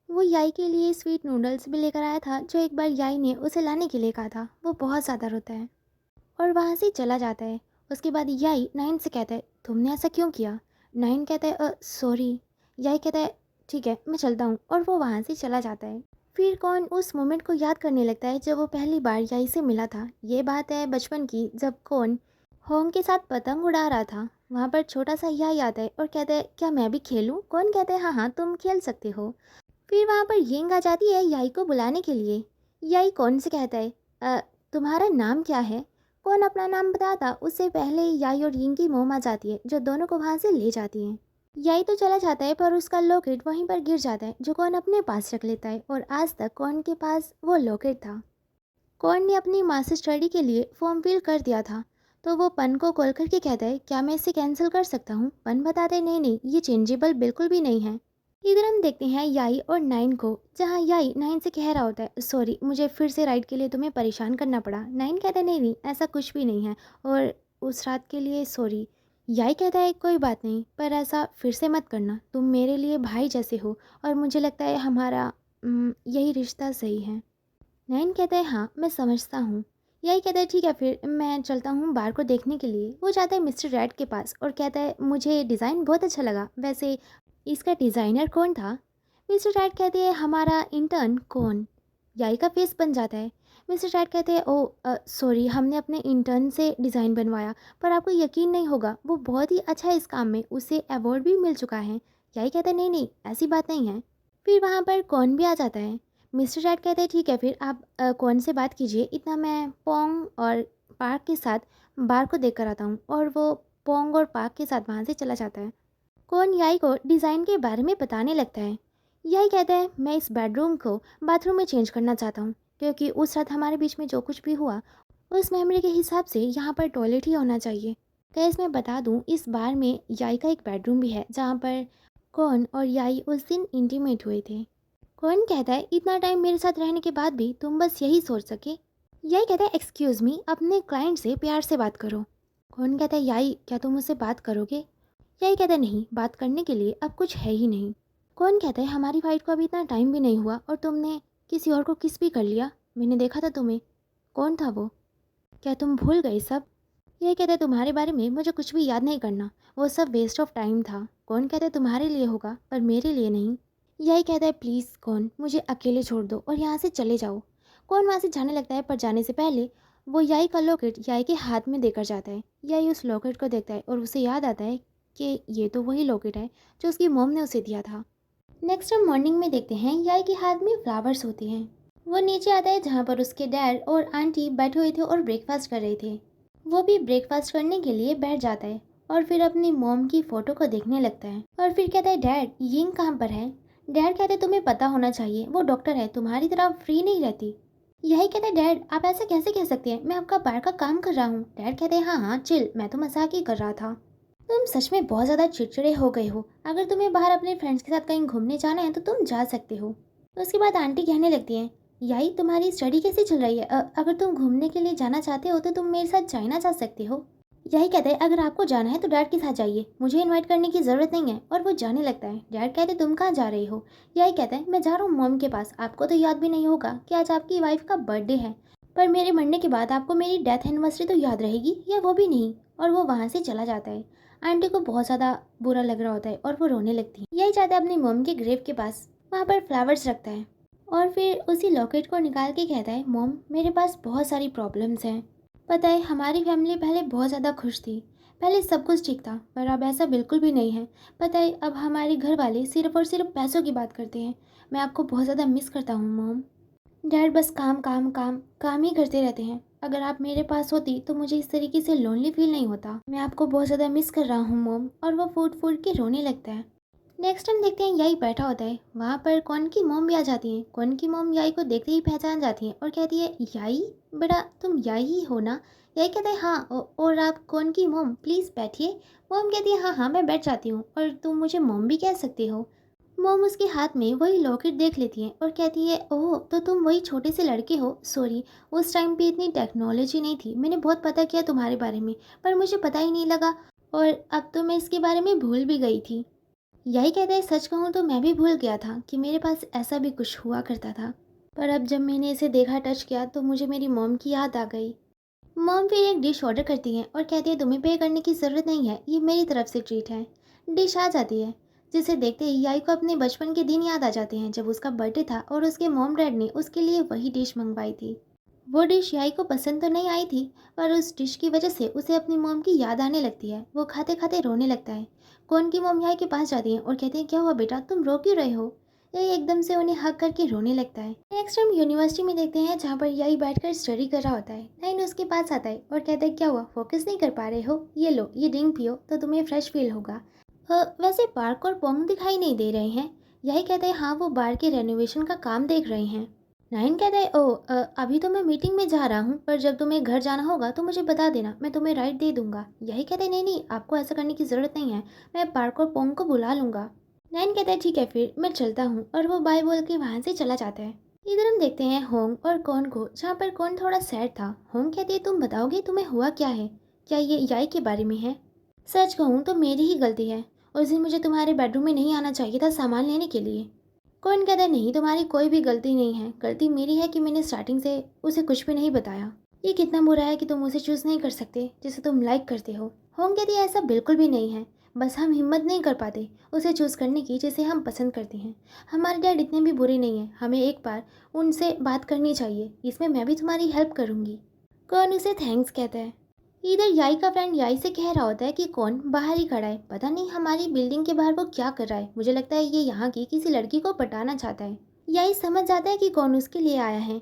वो याई के लिए स्वीट नूडल्स भी लेकर आया था जो एक बार याई ने उसे लाने के लिए कहा था। वो बहुत ज़्यादा रोता है और वहाँ से चला जाता है। उसके बाद याई नाइन से कहता है तुमने ऐसा क्यों किया। नाइन कहता है सॉरी। याई कहता है ठीक है मैं चलता हूँ और वो वहाँ से चला जाता है। फिर कौन उस मोमेंट को याद करने लगता है जब वो पहली बार याई से मिला था। ये बात है बचपन की, जब कौन होंग के साथ पतंग उड़ा रहा था। वहाँ पर छोटा सा याई आता है और कहता है क्या मैं भी खेलूँ। कौन कहता है हाँ हाँ तुम खेल सकते हो। फिर वहाँ पर यिंग आ जाती है याई को बुलाने के लिए। याई कौन से कहता है "अ, तुम्हारा नाम क्या है"। कौन अपना नाम बताता उससे पहले ही याई और यिंग की मोम आ जाती है जो दोनों को वहाँ से ले जाती है। याई तो चला जाता है पर उसका लॉकेट वहीं पर गिर जाता है जो कौन अपने पास रख लेता है और आज तक कौन के पास वो लॉकेट था। कौन ने अपनी मास्टर स्टडी के लिए फॉर्म फिल कर दिया था। तो वो पन को कॉल करके कहता है क्या मैं इसे कैंसिल कर सकता हूँ। पन बताते हैं नहीं नहीं ये चेंजेबल बिल्कुल भी नहीं है। इधर हम देखते हैं याई और नाइन को, जहाँ याई नाइन से कह रहा होता है सॉरी मुझे फिर से राइड के लिए तुम्हें परेशान करना पड़ा। नाइन कहता है नहीं नहीं ऐसा कुछ भी नहीं है और उस रात के लिए सॉरी। याई कहता है कोई बात नहीं पर ऐसा फिर से मत करना, तुम मेरे लिए भाई जैसे हो और मुझे लगता है हमारा यही रिश्ता सही है। नैन कहता है हाँ मैं समझता हूँ। यही कहता है ठीक है फिर मैं चलता हूँ बार को देखने के लिए। वो जाता है मिस्टर रैड के पास और कहता है मुझे डिज़ाइन बहुत अच्छा लगा, वैसे इसका डिज़ाइनर कौन था। मिस्टर रैड कहते हैं हमारा इंटर्न कौन। याई का फेस बन जाता है। मिस्टर रैड कहते हैं ओ सॉरी हमने अपने इंटर्न से डिज़ाइन बनवाया पर आपको यकीन नहीं होगा वो बहुत ही अच्छा है इस काम में, उसे अवार्ड भी मिल चुका है। याई कहता है नहीं नहीं ऐसी बात नहीं है। फिर वहाँ पर कौन भी आ जाता है। मिस्टर रैट कहते हैं ठीक है फिर आप कौन से बात कीजिए, इतना मैं पोंग और पार्क के साथ बार को देख कर आता हूँ। और वो पोंग और पार्क के साथ वहाँ से चला जाता है। कौन याई को डिज़ाइन के बारे में बताने लगता है। याई कहता है मैं इस बेडरूम को बाथरूम में चेंज करना चाहता हूँ क्योंकि उस रात हमारे बीच में जो कुछ भी हुआ उस मेमोरी के हिसाब से यहाँ पर टॉयलेट ही होना चाहिए। गैस मैं बता दूँ इस बार में याई का एक बेडरूम भी है जहाँ पर कौन और याई उस दिन इंटीमेट हुए थे। कौन कहता है इतना टाइम मेरे साथ रहने के बाद भी तुम बस यही सोच सके। यही कहता है एक्सक्यूज़ मी अपने क्लाइंट से प्यार से बात करो। कौन कहता है याई क्या तुम मुझसे बात करोगे। यही कहता है नहीं बात करने के लिए अब कुछ है ही नहीं। कौन कहता है हमारी फाइट को अभी इतना टाइम भी नहीं हुआ और तुमने किसी और को किस भी कर लिया, मैंने देखा था तुम्हें। कौन था वो, क्या तुम भूल गए सब। यही कहता है तुम्हारे बारे में मुझे कुछ भी याद नहीं करना, वो सब वेस्ट ऑफ टाइम था। कौन कहता है तुम्हारे लिए होगा पर मेरे लिए नहीं। यही कहता है प्लीज़ कौन मुझे अकेले छोड़ दो और यहाँ से चले जाओ। कौन वहाँ से जाने लगता है पर जाने से पहले वो याई का लॉकेट याई के हाथ में देकर जाता है। याई उस लॉकेट को देखता है और उसे याद आता है कि ये तो वही लॉकेट है जो उसकी मॉम ने उसे दिया था। नेक्स्ट हम मॉर्निंग में देखते हैं याई के हाथ में फ्लावर्स होते हैं। वो नीचे आता है जहाँ पर उसके डैड और आंटी बैठे हुए थे और ब्रेकफास्ट कर रहे थे। वो भी ब्रेकफास्ट करने के लिए बैठ जाता है और फिर अपनी मॉम की फ़ोटो को देखने लगता है और फिर कहता है डैड यिंग कहाँ पर है। डैड कहते तुम्हें पता होना चाहिए वो डॉक्टर है, तुम्हारी तरह फ्री नहीं रहती। यही कहता है डैड आप ऐसा कैसे कह सकते हैं, मैं आपका बाहर का काम कर रहा हूँ। डैड कहते हैं हाँ हाँ चिल मैं तो मजाक ही कर रहा था। तुम सच में बहुत ज़्यादा चिड़चिड़े हो गए हो, अगर तुम्हें बाहर अपने फ्रेंड्स के साथ कहीं घूमने जाना है तो तुम जा सकते हो। तो उसके बाद आंटी कहने लगती हैं याई तुम्हारी स्टडी कैसी चल रही है, अगर तुम घूमने के लिए जाना चाहते हो तो तुम मेरे साथ चाइना जा सकते हो। यही कहते हैं अगर आपको जाना है तो डैड के साथ जाइए, मुझे इनवाइट करने की ज़रूरत नहीं है। और वो जाने लगता है। डैड कहते तुम कहाँ जा रही हो। यही कहता है मैं जा रहा हूँ मॉम के पास, आपको तो याद भी नहीं होगा कि आज आपकी वाइफ का बर्थडे है, पर मेरे मरने के बाद आपको मेरी डेथ एनिवर्सरी तो याद रहेगी या वो भी नहीं। और वो वहाँ से चला जाता है। आंटी को बहुत ज़्यादा बुरा लग रहा होता है और वो रोने लगती है। यही चाहता है अपनी मॉम के ग्रेव के पास, वहाँ पर फ्लावर्स रखता है और फिर उसी लॉकेट को निकाल के कहता है मॉम मेरे पास बहुत सारी प्रॉब्लम्स हैं। पता है हमारी फैमिली पहले बहुत ज़्यादा खुश थी, पहले सब कुछ ठीक था पर अब ऐसा बिल्कुल भी नहीं है। पता है अब हमारे घर वाले सिर्फ और सिर्फ पैसों की बात करते हैं। मैं आपको बहुत ज़्यादा मिस करता हूँ मॉम। डैड बस काम काम काम काम ही करते रहते हैं, अगर आप मेरे पास होती तो मुझे इस तरीके से लोनली फील नहीं होता। मैं आपको बहुत ज़्यादा मिस कर रहा हूँ मॉम। और वो फूट फूट के रोने लगता है। नेक्स्ट हम देखते हैं याई बैठा होता है, वहाँ पर कौन की मॉम भी आ जाती है। कौन की मॉम याई को देखते ही पहचान जाती है और कहती है याई बेटा तुम याई ही हो ना। याई कहता है हाँ और आप कौन की मॉम प्लीज़ बैठिए। मॉम कहती है हाँ हाँ मैं बैठ जाती हूँ और तुम मुझे मॉम भी कह सकते हो। मॉम उसके हाथ में वही लॉकेट देख लेती है और कहती है ओह तो तुम वही छोटे से लड़के हो, सॉरी उस टाइम पे इतनी टेक्नोलॉजी नहीं थी, मैंने बहुत पता किया तुम्हारे बारे में पर मुझे पता ही नहीं लगा और अब तो मैं इसके बारे में भूल भी गई थी। यही कहता है सच कहूँ तो मैं भी भूल गया था कि मेरे पास ऐसा भी कुछ हुआ करता था, पर अब जब मैंने इसे देखा टच किया तो मुझे मेरी मॉम की याद आ गई। मॉम फिर एक डिश ऑर्डर करती है और कहती है तुम्हें पे करने की ज़रूरत नहीं है, ये मेरी तरफ से ट्रीट है। डिश आ जाती है। जिसे देखते ही याई को अपने बचपन के दिन याद आ जाते हैं जब उसका बर्थडे था और उसके मॉम डैड ने उसके लिए वही डिश मंगवाई थी। वो डिश याई को पसंद तो नहीं आई थी, पर उस डिश की वजह से उसे अपनी मॉम की याद आने लगती है। वो खाते खाते रोने लगता है। कौन की मॉम याई के पास जाती है और कहती है, क्या हुआ बेटा, तुम रो क्यों रहे हो? याई एकदम से उन्हें हक करके रोने लगता है। नेक्स्ट हम यूनिवर्सिटी में देखते हैं जहाँ पर याई बैठकर स्टडी कर रहा होता है। नाइन उसके पास आता है और कहता है, क्या हुआ, फोकस नहीं कर पा रहे हो? ये लो, ये ड्रिंक पियो तो तुम्हें फ्रेश फील होगा। वैसे पार्क और पोंग दिखाई नहीं दे रहे हैं। यही कहते हैं, हाँ वो बार के रेनोवेशन का काम देख रहे हैं। नाइन कहता है, ओ अभी तो मैं मीटिंग में जा रहा हूँ, पर जब तुम्हें घर जाना होगा तो मुझे बता देना, मैं तुम्हें राइड दे दूंगा। यही कहते हैं, नहीं नहीं, आपको ऐसा करने की ज़रूरत नहीं है, मैं पार्क और पोंग को बुला लूंगा। नाइन कहता है, ठीक है फिर मैं चलता हूँ, और वो बाय बोल के वहाँ से चला जाता है। इधर हम देखते हैं होंग और कॉन को, जहाँ पर कॉन थोड़ा सैड था। होंग कहती है, तुम बताओगे तुम्हें हुआ क्या है? क्या ये याई के बारे में है? सच कहूँ तो मेरी ही गलती है। उस दिन मुझे तुम्हारे बेडरूम में नहीं आना चाहिए था सामान लेने के लिए। कौन कहता है, नहीं तुम्हारी कोई भी गलती नहीं है, गलती मेरी है कि मैंने स्टार्टिंग से उसे कुछ भी नहीं बताया। ये कितना बुरा है कि तुम उसे चूज़ नहीं कर सकते जिसे तुम लाइक करते हो। होंग कहती है, ऐसा बिल्कुल भी नहीं है, बस हम हिम्मत नहीं कर पाते उसे चूज़ करने की जिसे हम पसंद करते हैं। हमारे डैड इतने भी बुरे नहीं हैं, हमें एक बार उनसे बात करनी चाहिए, इसमें मैं भी तुम्हारी हेल्प करूँगी। कौन उसे थैंक्स कहता है। इधर याई का फ्रेंड याई से कह रहा होता है कि कौन बाहर ही खड़ा है, पता नहीं हमारी बिल्डिंग के बाहर वो क्या कर रहा है, मुझे लगता है ये यहाँ की किसी लड़की को पटाना चाहता है। याई समझ जाता है कि कौन उसके लिए आया है।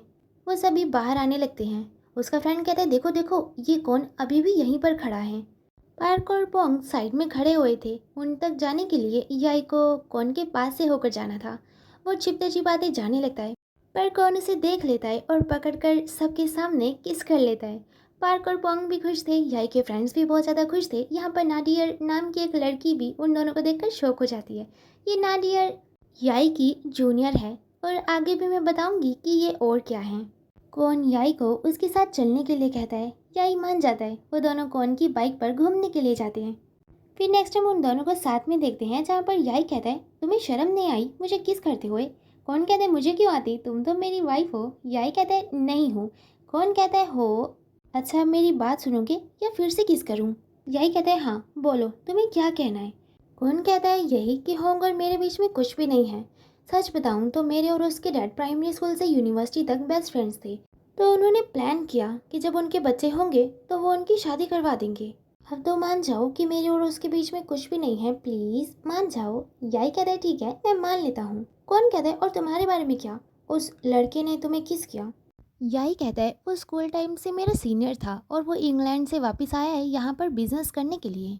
वो सभी बाहर आने लगते हैं। उसका फ्रेंड कहता है, देखो देखो, ये कौन अभी भी यहीं पर खड़ा है। पार्क और पोंग साइड में खड़े हुए थे। उन तक जाने के लिए याई को कौन के पास से होकर जाना था। वो छिपते छिपाते जाने लगता है, पर कौन उसे देख लेता है और पकड़कर सबके सामने किस कर लेता है। पार्क और पोंग भी खुश थे, याई के फ्रेंड्स भी बहुत ज़्यादा खुश थे। यहाँ पर नाडियर नाम की एक लड़की भी उन दोनों को देखकर शौक हो जाती है। ये नाडियर याई की जूनियर है, और आगे भी मैं बताऊंगी कि ये और क्या है। कौन याई को उसके साथ चलने के लिए कहता है। याई मान जाता है। वो दोनों कौन की बाइक पर घूमने के लिए जाते हैं। फिर नेक्स्ट हम उन दोनों को साथ में देखते हैं जहाँ पर याई कहता है, तुम्हें शर्म नहीं आई मुझे किस करते हुए? कौन कहता है, मुझे क्यों आती, तुम तो मेरी वाइफ हो। याई कहता है, नहीं हूँ। कौन कहता है, हो। अच्छा मेरी बात सुनोगे या फिर से किस करूँ? याई कहता है, हाँ बोलो तुम्हें क्या कहना है। कौन कहता है, यही कि होंग और मेरे बीच में कुछ भी नहीं है। सच बताऊं तो मेरे और उसके डैड प्राइमरी स्कूल से यूनिवर्सिटी तक बेस्ट फ्रेंड्स थे। तो उन्होंने प्लान किया कि जब उनके बच्चे होंगे तो वो उनकी शादी करवा देंगे। अब तो मान जाओ कि मेरे और उसके बीच में कुछ भी नहीं है, प्लीज मान जाओ। याई कहता है, ठीक है मैं मान लेता हूँ। कौन कहता है, और तुम्हारे बारे में क्या, उस लड़के ने तुम्हें किस किया? याई कहता है, वो स्कूल टाइम से मेरा सीनियर था और वो इंग्लैंड से वापस आया है यहाँ पर बिजनेस करने के लिए।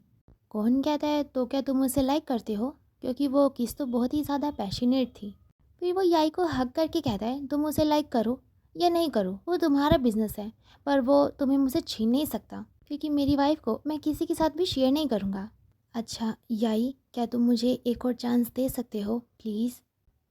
कौन कहता है, तो क्या तुम उसे लाइक करते हो? क्योंकि वो किस तो बहुत ही ज़्यादा पैशनेट थी। फिर वो याई को हक करके कहता है, तुम उसे लाइक करो या नहीं करो वो तुम्हारा बिजनेस है, पर वो तुम्हें मुझसे छीन नहीं सकता, क्योंकि मेरी वाइफ को मैं किसी के साथ भी शेयर नहीं करूँगा। अच्छा याई, क्या तुम मुझे एक और चांस दे सकते हो प्लीज़?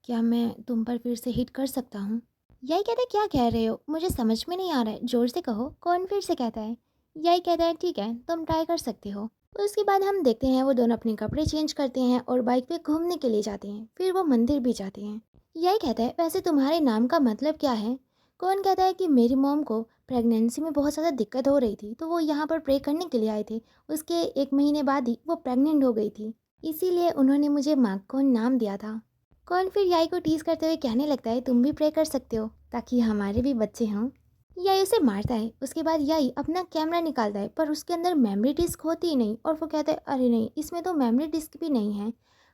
क्या मैं तुम पर फिर से हिट कर सकता हूँ? यही कहता है, क्या कह रहे हो, मुझे समझ में नहीं आ रहा है, जोर से कहो। कौन फिर से कहता है। यही कहता है, ठीक है तुम ट्राई कर सकते हो। उसके बाद हम देखते हैं वो दोनों अपने कपड़े चेंज करते हैं और बाइक पे घूमने के लिए जाते हैं। फिर वो मंदिर भी जाते हैं। यही कहता है, वैसे तुम्हारे नाम का मतलब क्या है? कौन कहता है कि मेरी मॉम को प्रेगनेंसी में बहुत ज़्यादा दिक्कत हो रही थी, तो वो यहाँ पर प्रे करने के लिए आए थे। उसके 1 महीने बाद ही वो प्रेग्नेंट हो गई थी, इसीलिए उन्होंने मुझे माँ को नाम दिया था। कौन फिर याई को टीज करते हुए कहने लगता है, तुम भी प्रे कर सकते हो ताकि हमारे भी बच्चे हों। याई उसे मारता है। उसके बाद याई अपना कैमरा निकालता है, पर उसके अंदर मेमोरी डिस्क होती ही नहीं, और वो कहता है, अरे नहीं इसमें तो मेमोरी डिस्क भी नहीं है।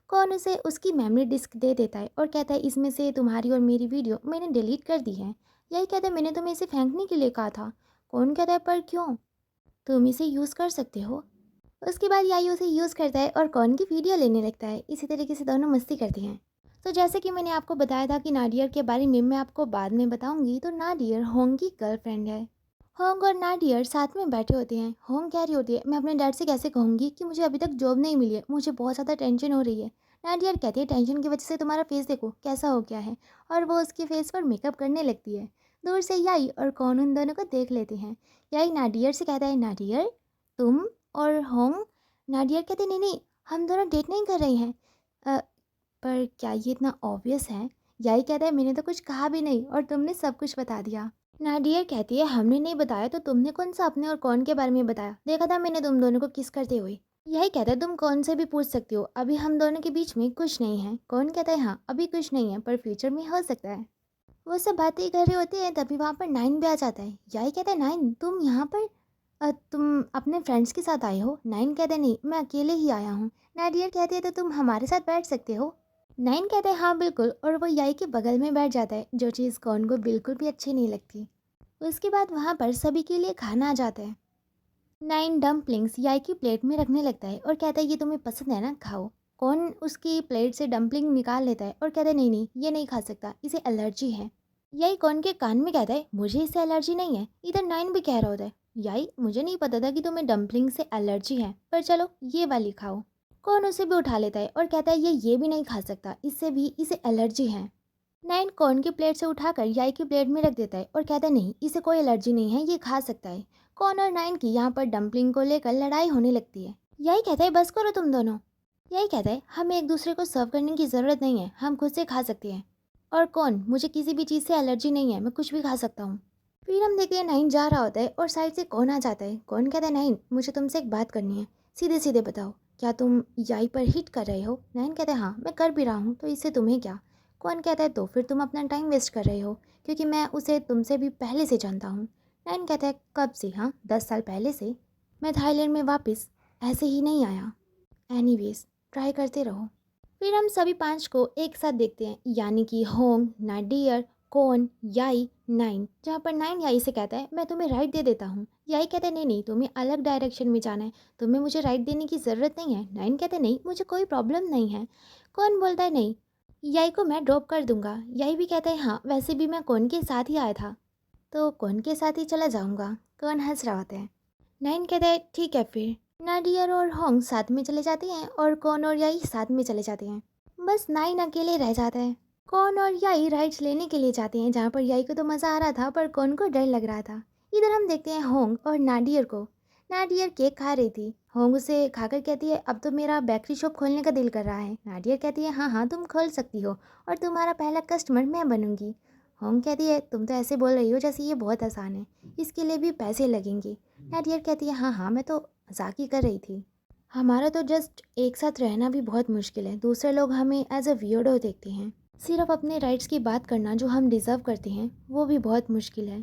कौन उसे उसकी मेमोरी डिस्क दे देता है और कहता है, इसमें से तुम्हारी और मेरी वीडियो मैंने डिलीट कर दी है। यही कहता है, मैंने तुम्हें इसे फेंकने के लिए कहा था। कौन कहता है, पर क्यों, तुम इसे यूज़ कर सकते हो। उसके बाद याई उसे यूज़ करता है और कौन की वीडियो लेने लगता है। इसी तरीके से दोनों मस्ती करते हैं। तो जैसे कि मैंने आपको बताया था कि नाडियर के बारे में मैं आपको बाद में बताऊंगी, तो नाडियर होंग की गर्लफ्रेंड है। होंग और नाडियर साथ में बैठे होते हैं। होंग कह रही होती है, मैं अपने डैड से कैसे कहूँगी कि मुझे अभी तक जॉब नहीं मिली है, मुझे बहुत ज़्यादा टेंशन हो रही है। नाडियर कहती है, टेंशन की वजह से तुम्हारा फेस देखो कैसा हो गया है, और वो उसके फेस पर मेकअप करने लगती है। दूर से याई और कौन उन दोनों को देख लेते हैं। याई नाडियर से कहता है, नाडियर तुम और होंग। नाडियर कहते, नहीं नहीं हम दोनों डेट नहीं कर रहे हैं। पर क्या ये इतना ऑब्वियस है? याई कहता है, मैंने तो कुछ कहा भी नहीं और तुमने सब कुछ बता दिया। नाडियर कहती है, हमने नहीं बताया तो तुमने कौन सा अपने और कौन के बारे में बताया, देखा था मैंने तुम दोनों को किस करते हुए। यही कहता है तुम कौन से भी पूछ सकती हो, अभी हम दोनों के बीच में कुछ नहीं है। कौन कहता है हाँ अभी कुछ नहीं है पर फ्यूचर में हो सकता है। वो सब बातें कर रहे होते हैं तभी वहाँ पर नाइन भी आ जाता है। यही कहता है नाइन तुम यहाँ पर तुम अपने फ्रेंड्स के साथ आए हो। नाइन कहते हैं नहीं मैं अकेले ही आया हूँ। नाडियर कहती है तो तुम हमारे साथ बैठ सकते हो। नाइन कहते हैं हाँ बिल्कुल, और वो याई के बगल में बैठ जाता है, जो चीज़ कौन को बिल्कुल भी अच्छी नहीं लगती। उसके बाद वहाँ पर सभी के लिए खाना आ जाता है। नाइन डम्पलिंग्स याई की प्लेट में रखने लगता है और कहता है ये तुम्हें पसंद है ना, खाओ। कौन उसकी प्लेट से डम्पलिंग निकाल लेता है और कहता है नहीं नहीं ये नहीं खा सकता, इसे एलर्जी है। याई कौन के कान में कहता है मुझे इससे एलर्जी नहीं है। इधर नाइन भी कह रहा होता है याई मुझे नहीं पता था कि तुम्हें डम्पलिंग से एलर्जी है, पर चलो ये वाली खाओ। कौन उसे भी उठा लेता है और कहता है ये भी नहीं खा सकता, इससे भी इसे एलर्जी है। नाइन कॉर्न की प्लेट से उठाकर याई की प्लेट में रख देता है और कहता है नहीं इसे कोई एलर्जी नहीं है, ये खा सकता है। कॉर्न और नाइन की यहाँ पर डम्पलिंग को लेकर लड़ाई होने लगती है। यही कहता है बस करो तुम दोनों। यही कहता है हमें एक दूसरे को सर्व करने की ज़रूरत नहीं है, हम खुद से खा सकते हैं। और कौन मुझे किसी भी चीज़ से एलर्जी नहीं है, मैं कुछ भी खा सकता हूँ। फिर हम देखते हैं नाइन जा रहा होता है और साइड से कौन आ जाता है। कौन कहता है नाइन मुझे तुमसे एक बात करनी है, सीधे सीधे बताओ क्या तुम याई पर हिट कर रहे हो। नाइन कहता है हाँ मैं कर भी रहा हूँ, तो इससे तुम्हें क्या। कौन कहता है तो फिर तुम अपना टाइम वेस्ट कर रहे हो, क्योंकि मैं उसे तुमसे भी पहले से जानता हूँ। नाइन कहता है कब से, हाँ 10 साल पहले से। मैं थाईलैंड में वापस ऐसे ही नहीं आया। एनीवेज ट्राई करते रहो। फिर हम सभी पांच को एक साथ देखते हैं, यानी कि होंग, नाडियर, कौन, याई, नाइन। जहाँ पर नाइन याई से कहता है मैं तुम्हें राइट दे देता हूँ। याई कहता है नहीं नहीं तुम्हें अलग डायरेक्शन में जाना है, तुम्हें मुझे राइट देने की ज़रूरत नहीं है। नाइन कहते हैं नहीं मुझे कोई प्रॉब्लम नहीं है। कौन बोलता है नहीं याई को मैं ड्रॉप कर दूंगा। याई भी कहता है हाँ वैसे भी मैं कौन के साथ ही आया था, तो कौन के साथ ही चला जाऊंगा। कौन हंस रहा होता है। नाइन कहता है ठीक है फिर। नाडियर और होंग साथ में चले जाते हैं और कौन और याई साथ में चले जाते हैं। बस नाइन अकेले रह जाता है। कौन और याई राइड्स लेने के लिए जाते हैं, जहाँ पर याई को तो मज़ा आ रहा था पर कौन को डर लग रहा था। इधर हम देखते हैं होंग और नाडियर को। नाडियर केक खा रही थी। होंग उसे खाकर कहती है अब तो मेरा बेकरी शॉप खोलने का दिल कर रहा है। नाडियर कहती है हाँ हाँ तुम खोल सकती हो और तुम्हारा पहला कस्टमर मैं बनूंगी। होंग कहती है तुम तो ऐसे बोल रही हो जैसे ये बहुत आसान है, इसके लिए भी पैसे लगेंगे। नाडियर कहती है हाँ हाँ मैं तो मजाक ही कर रही थी, हमारा तो जस्ट एक साथ रहना भी बहुत मुश्किल है, दूसरे लोग हमें एज अ वियर्डो देखते हैं। सिर्फ अपने राइट्स की बात करना जो हम डिज़र्व करते हैं वो भी बहुत मुश्किल है।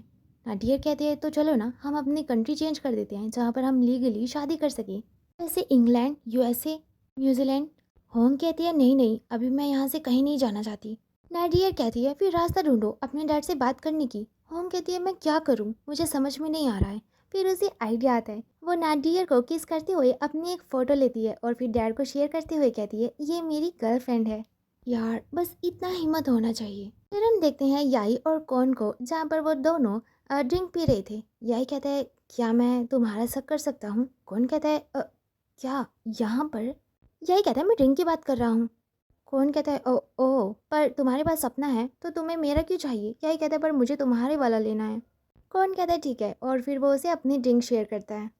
नाडियर कहते हैं तो चलो ना हम अपनी कंट्री चेंज कर देते हैं जहाँ पर हम लीगली शादी कर सकें, जैसे इंग्लैंड, यूएसए, न्यूजीलैंड। होंग कहती है नहीं नहीं अभी मैं यहाँ से कहीं नहीं जाना चाहती। नाडियर कहती है फिर रास्ता ढूंढो अपने डैड से बात करने की। होंग कहती है मैं क्या करूँ मुझे समझ में नहीं आ रहा है। फिर उसे आइडिया आता है, वो नाडियर को किस करते हुए अपनी एक फ़ोटो लेती है और फिर डैड को शेयर करते हुए कहती है ये मेरी गर्लफ्रेंड है। यार बस इतना हिम्मत होना चाहिए। फिर हम देखते हैं याई और कौन को, जहाँ पर वो दोनों ड्रिंक पी रहे थे। याई कहता है क्या मैं तुम्हारा शक कर सकता हूँ। कौन कहता है क्या यहाँ पर। याई कहता है मैं ड्रिंक की बात कर रहा हूँ। कौन कहता है ओ ओ पर तुम्हारे पास सपना है तो तुम्हें मेरा क्यों चाहिए। याई कहता है पर मुझे तुम्हारे वाला लेना है। कौन कहता है ठीक है, और फिर वो उसे अपनी ड्रिंक शेयर करता है।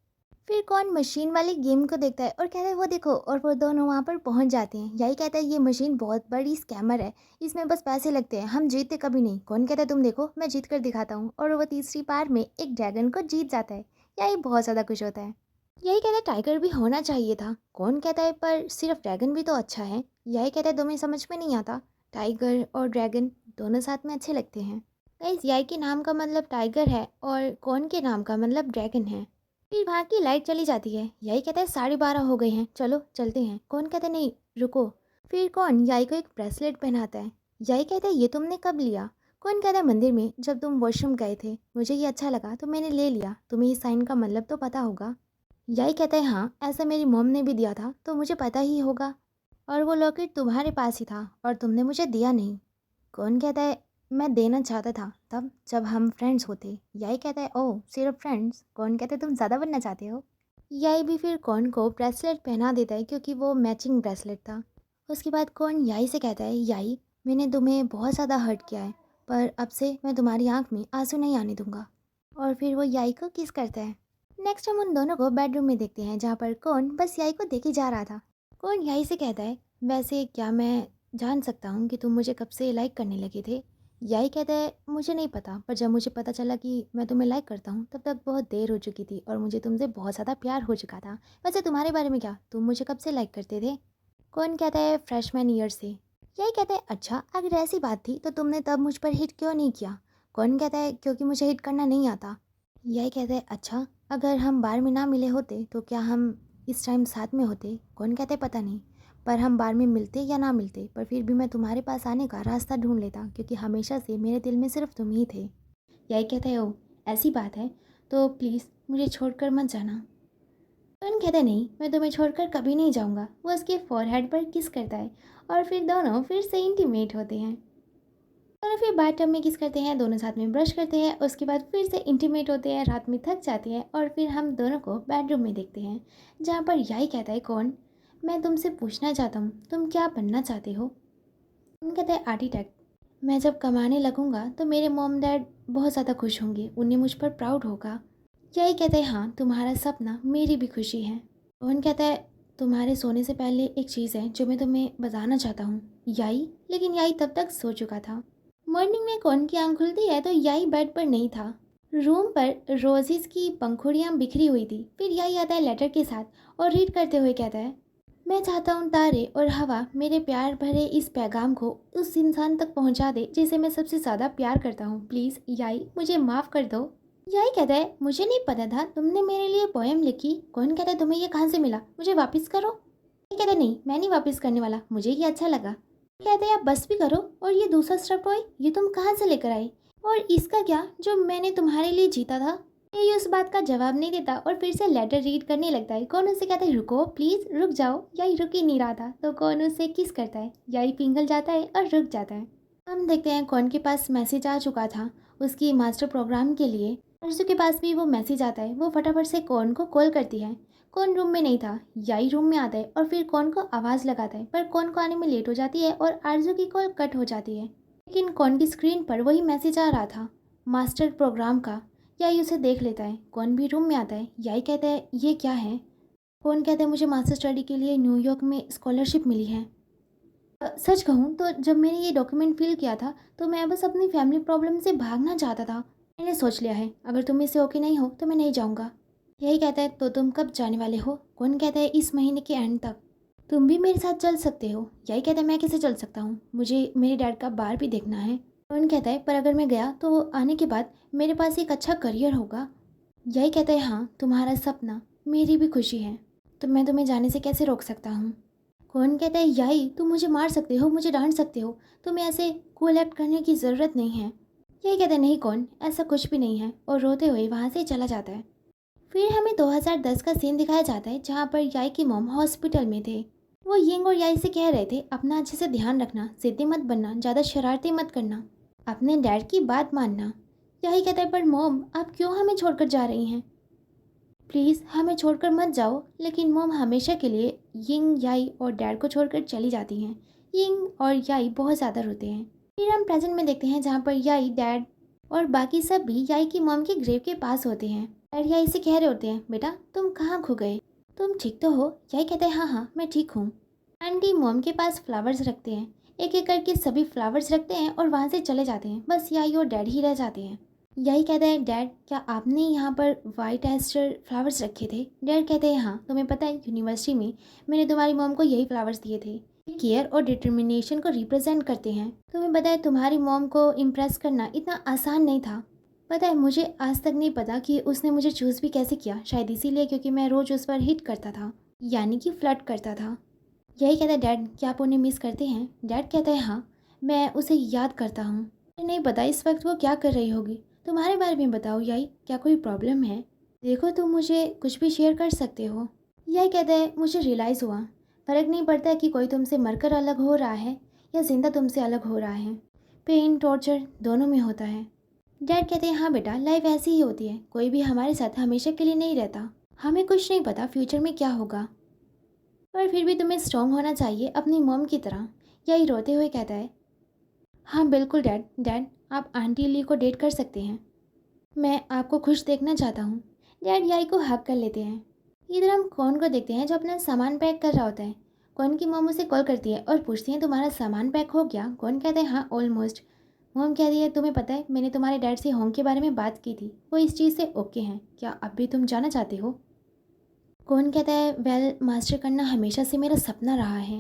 फिर कौन मशीन वाली गेम को देखता है और कहता है वो देखो, और वो दोनों वहाँ पर पहुँच जाते हैं। यही कहता है ये मशीन बहुत बड़ी स्कैमर है, इसमें बस पैसे लगते हैं, हम जीतते कभी नहीं। कौन कहता है तुम देखो मैं जीत कर दिखाता हूँ, और वो तीसरी बार में एक ड्रैगन को जीत जाता है। यही बहुत ज़्यादा खुश होता है। यही कहता है टाइगर भी होना चाहिए था। कौन कहता है पर सिर्फ ड्रैगन भी तो अच्छा है। यही कहता है तुम्हें समझ में नहीं आता, टाइगर और ड्रैगन दोनों साथ में अच्छे लगते हैं। गाइस याई के नाम का मतलब टाइगर है और कौन के नाम का मतलब ड्रैगन है। फिर वहाँ की लाइट चली जाती है। यही कहता है 12:30 हो गए हैं, चलो चलते हैं। कौन कहता है नहीं रुको। फिर कौन याई को एक ब्रेसलेट पहनाता है। यही कहता है ये तुमने कब लिया। कौन कहता है मंदिर में जब तुम वॉशरूम गए थे, मुझे ये अच्छा लगा तो मैंने ले लिया, तुम्हें इस साइन का मतलब तो पता होगा। यही कहता है हाँ ऐसा मेरी मॉम ने भी दिया था तो मुझे पता ही होगा, और वो लॉकेट तुम्हारे पास ही था और तुमने मुझे दिया नहीं। कौन कहता है मैं देना चाहता था तब जब हम फ्रेंड्स होते। यही कहता है ओह सिर्फ फ्रेंड्स। कौन कहता है तुम ज़्यादा बनना चाहते हो। यही भी फिर कौन को ब्रेसलेट पहना देता है क्योंकि वो मैचिंग ब्रेसलेट था। उसके बाद कौन याई से कहता है याई मैंने तुम्हें बहुत ज़्यादा हर्ट किया है, पर अब से मैं तुम्हारी आंख में आंसू नहीं आने दूंगा। और फिर वो याई को किस करता है। नेक्स्ट हम उन दोनों को बेडरूम में देखते हैं, जहाँ पर कौन बस याई को देखे जा रहा था। कौन याई से कहता है वैसे क्या मैं जान सकता हूँ कि तुम मुझे कब से लाइक करने लगे थे। यही कहता है मुझे नहीं पता, पर जब मुझे पता चला कि मैं तुम्हें लाइक करता हूँ तब तक बहुत देर हो चुकी थी और मुझे तुमसे बहुत ज़्यादा प्यार हो चुका था। वैसे तुम्हारे बारे में क्या, तुम मुझे कब से लाइक करते थे? कौन कहता है फ्रेशमैन ईयर से। यही कहता है अच्छा, अगर ऐसी बात थी तो तुमने तब मुझ पर हिट क्यों नहीं किया? कौन कहता है क्योंकि मुझे हिट करना नहीं आता। यही कहता है अच्छा, अगर हम बार में ना मिले होते तो क्या हम इस टाइम साथ में होते? कौन कहता है पता नहीं, पर हम बार में मिलते या ना मिलते पर फिर भी मैं तुम्हारे पास आने का रास्ता ढूंढ लेता क्योंकि हमेशा से मेरे दिल में सिर्फ तुम ही थे। यही कहता है ओ, ऐसी बात है तो प्लीज़ मुझे छोड़कर मत जाना। कौन कहता है नहीं, मैं तुम्हें छोड़कर कभी नहीं जाऊंगा। वो उसके फोरहेड पर किस करता है और फिर दोनों फिर से इंटीमेट होते हैं। दोनों फिर बाथटब में किस करते हैं, दोनों साथ में ब्रश करते हैं, उसके बाद फिर से इंटीमेट होते हैं, रात में थक जाते हैं और फिर हम दोनों को बेडरूम में देखते हैं जहाँ पर यही कहता है कौन, मैं तुमसे पूछना चाहता हूँ तुम क्या बनना चाहते हो? कौन कहता है आर्किटेक्ट। मैं जब कमाने लगूंगा तो मेरे मॉम डैड बहुत ज़्यादा खुश होंगे, उन्हें मुझ पर प्राउड होगा। यही कहते हैं हाँ, तुम्हारा सपना मेरी भी खुशी है। रोहन कहता है तुम्हारे सोने से पहले एक चीज़ है जो मैं तुम्हें बताना चाहता हूँ। याई, लेकिन याई तब तक सो चुका था। मॉर्निंग में कौन की आंख खुलती है तो याई बेड पर नहीं था। रूम पर रोजेस की पंखुड़ियाँ बिखरी हुई थी। फिर याई आता है लेटर के साथ और रीड करते हुए कहता है मैं चाहता हूँ तारे और हवा मेरे प्यार भरे इस पैगाम को उस इंसान तक पहुँचा दे जिसे मैं सबसे ज़्यादा प्यार करता हूँ। प्लीज़ याई, मुझे माफ़ कर दो। यही कहता है मुझे नहीं पता था तुमने मेरे लिए पोएम लिखी। कौन कहता है तुम्हें ये कहाँ से मिला, मुझे वापस करो। ये कहता है नहीं, मैं नहीं वापस करने वाला, मुझे ये अच्छा लगा। कहते हैं आप बस भी करो, और ये दूसरा स्टफ टॉय ये तुम कहाँ से लेकर आई, और इसका क्या जो मैंने तुम्हारे लिए जीता था? ये उस बात का जवाब नहीं देता और फिर से लेटर रीड करने लगता है। कौन उसे कहता है रुको प्लीज रुक जाओ। यही रुक ही नहीं रहा था तो कौन उसे किस करता है। यही पिघल जाता है और रुक जाता है। हम देखते हैं कौन के पास मैसेज आ चुका था उसकी मास्टर प्रोग्राम के लिए। अर्जु के पास भी वो मैसेज आता है। वो फटाफट से कौन को कॉल करती है। कौन रूम में नहीं था, याई रूम में आता है और फिर कौन को आवाज़ लगाता है, पर कौन को आने में लेट हो जाती है और आरजू की कॉल कट हो जाती है। लेकिन कौन की स्क्रीन पर वही मैसेज आ रहा था मास्टर प्रोग्राम का। याई उसे देख लेता है। कौन भी रूम में आता है। याई कहता है ये क्या है। कौन कहता है मुझे मास्टर स्टडी के लिए न्यूयॉर्क में स्कॉलरशिप मिली है। सच कहूँ तो जब मैंने ये डॉक्यूमेंट फिल किया था तो मैं बस अपनी फैमिली प्रॉब्लम से भागना चाहता था। मैंने सोच लिया है अगर तुम इससे ओके नहीं हो तो मैं नहीं जाऊँगा। यही कहता है तो तुम कब जाने वाले हो। कौन कहता है इस महीने के एंड तक। तुम भी मेरे साथ चल सकते हो। यही कहता है मैं कैसे चल सकता हूँ, मुझे मेरे डैड का बार भी देखना है। कौन कहता है पर अगर मैं गया तो आने के बाद मेरे पास एक अच्छा करियर होगा। यही कहता है हाँ, तुम्हारा सपना मेरी भी खुशी है, तो मैं तुम्हें जाने से कैसे रोक सकता हूँ। कौन कहता है याई तुम मुझे मार सकते हो, मुझे डांट सकते हो, तुम्हें ऐसे कूल एक्ट करने की ज़रूरत नहीं है। यही कहता है नहीं कौन, ऐसा कुछ भी नहीं है, और रोते हुए वहाँ से चला जाता है। फिर हमें 2010 का सीन दिखाया जाता है जहाँ पर याई की मॉम हॉस्पिटल में थे। वो यिंग और याई से कह रहे थे अपना अच्छे से ध्यान रखना, जिद्दी मत बनना, ज़्यादा शरारती मत करना, अपने डैड की बात मानना। यही कहता है पर मॉम आप क्यों हमें छोड़कर जा रही हैं, प्लीज़ हमें छोड़कर मत जाओ। लेकिन मॉम हमेशा के लिए यिंग याई और डैड को छोड़कर चली जाती हैं। यिंग और याई बहुत ज़्यादा रोते हैं। फिर हम प्रेजेंट में देखते हैं जहाँ पर याई, डैड और बाकी सब भी याई की मॉम के ग्रेव के पास होते हैं। डैड याई से कह रहे होते हैं बेटा तुम कहाँ खो गए, तुम ठीक तो हो। याई कहते हैं हाँ हाँ मैं ठीक हूँ। आंटी मॉम के पास फ्लावर्स रखते हैं, एक एक करके सभी फ्लावर्स रखते हैं और वहाँ से चले जाते हैं। बस याई और डैड ही रह जाते हैं। यही कहता है डैड क्या आपने यहाँ पर वाइट एस्टर फ्लावर्स रखे थे। डैड कहते हैं हाँ, तुम्हें पता है यूनिवर्सिटी में मैंने तुम्हारी मॉम को यही फ्लावर्स दिए थे, केयर और डिटर्मिनेशन को रिप्रेजेंट करते हैं। तुम्हें पता है तुम्हारी मॉम को इम्प्रेस करना इतना आसान नहीं था। पता है मुझे आज तक नहीं पता कि उसने मुझे चूज़ भी कैसे किया, शायद इसीलिए क्योंकि मैं रोज़ उस पर हिट करता था, यानी कि फ्लर्ट करता था। यही कहता है डैड क्या आप उन्हें मिस करते हैं। डैड कहता है हाँ, मैं उसे याद करता हूँ। मुझे नहीं पता इस वक्त वो क्या कर रही होगी। तुम्हारे बारे में बताओ याई, क्या कोई प्रॉब्लम है। देखो तुम मुझे कुछ भी शेयर कर सकते हो। यही कहता है मुझे रियलाइज़ हुआ फ़र्क नहीं पड़ता कि कोई तुमसे मरकर अलग हो रहा है या जिंदा तुमसे अलग हो रहा है, पेन टॉर्चर दोनों में होता है। डैड कहते हैं हाँ बेटा, लाइफ ऐसी ही होती है, कोई भी हमारे साथ हमेशा के लिए नहीं रहता, हमें कुछ नहीं पता फ्यूचर में क्या होगा, पर फिर भी तुम्हें स्ट्रॉन्ग होना चाहिए अपनी मॉम की तरह। यही रोते हुए कहता है हाँ बिल्कुल डैड, डैड आप आंटी ली को डेट कर सकते हैं, मैं आपको खुश देखना चाहता हूँ। डैड याई को हक कर लेते हैं। इधर हम कौन को देखते हैं जो अपना सामान पैक कर रहा होता है। कौन की मॉम उसे कॉल करती है और पूछती है तुम्हारा सामान पैक हो गया। कौन कहता है हाँ ऑलमोस्ट, मोम कहती है तुम्हें पता है मैंने तुम्हारे डैड से होंग के बारे में बात की थी, वो इस चीज़ से ओके हैं, क्या अब भी तुम जाना चाहते हो? कौन कहता है वेल मास्टर करना हमेशा से मेरा सपना रहा है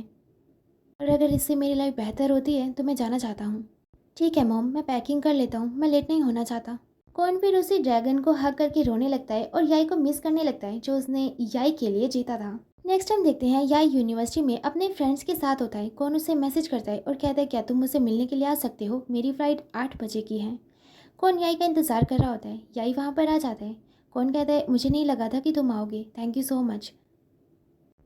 और अगर इससे मेरी लाइफ बेहतर होती है तो मैं जाना चाहता हूँ। ठीक है मॉम, मैं पैकिंग कर लेता हूँ, मैं लेट नहीं होना चाहता। कौन फिर उसी ड्रैगन को हग करके रोने लगता है और याई को मिस करने लगता है जो उसने याई के लिए जीता था। नेक्स्ट टाइम देखते हैं याई यूनिवर्सिटी में अपने फ्रेंड्स के साथ होता है। कौन उसे मैसेज करता है और कहता है क्या तुम मुझसे मिलने के लिए आ सकते हो, मेरी फ़्लाइट 8 बजे की है। कौन याई का इंतज़ार कर रहा होता है। याई वहाँ पर आ जाता है। कौन कहता है मुझे नहीं लगा था कि तुम आओगे, थैंक यू सो मच।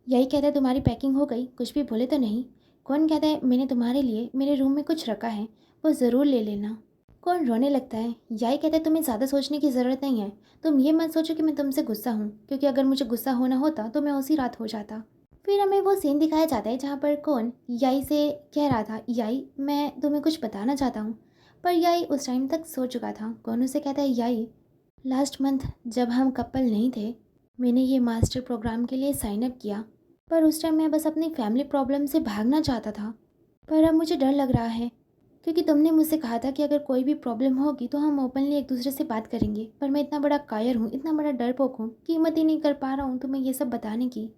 यही कहता है तुम्हारी पैकिंग हो गई, कुछ भी बोले तो नहीं। कौन कहता है मैंने तुम्हारे लिए मेरे रूम में कुछ रखा है, वो ज़रूर ले लेना। कौन रोने लगता है। यही कहता है तुम्हें ज़्यादा सोचने की ज़रूरत नहीं है, तुम ये मत सोचो कि मैं तुमसे गुस्सा हूँ, क्योंकि अगर मुझे गुस्सा होना होता तो मैं उसी रात हो जाता। फिर हमें वो सीन दिखाया जाता है जहाँ पर कौन याई से कह रहा था याई मैं तुम्हें कुछ बताना चाहता हूँ, पर याई उस टाइम तक सो चुका था। कौन उसे कहता है याई लास्ट मंथ जब हम कपल नहीं थे मैंने ये मास्टर प्रोग्राम के लिए साइन अप किया, पर उस टाइम मैं बस अपनी फैमिली प्रॉब्लम से भागना चाहता था। पर अब मुझे डर लग रहा है क्योंकि तुमने मुझसे कहा था कि अगर कोई भी प्रॉब्लम होगी तो हम ओपनली एक दूसरे से बात करेंगे, पर मैं इतना बड़ा कायर हूँ, इतना बड़ा डरपोक हूँ कि हिम्मत ही नहीं कर पा रहा हूँ तुम्हें ये सब बताने की।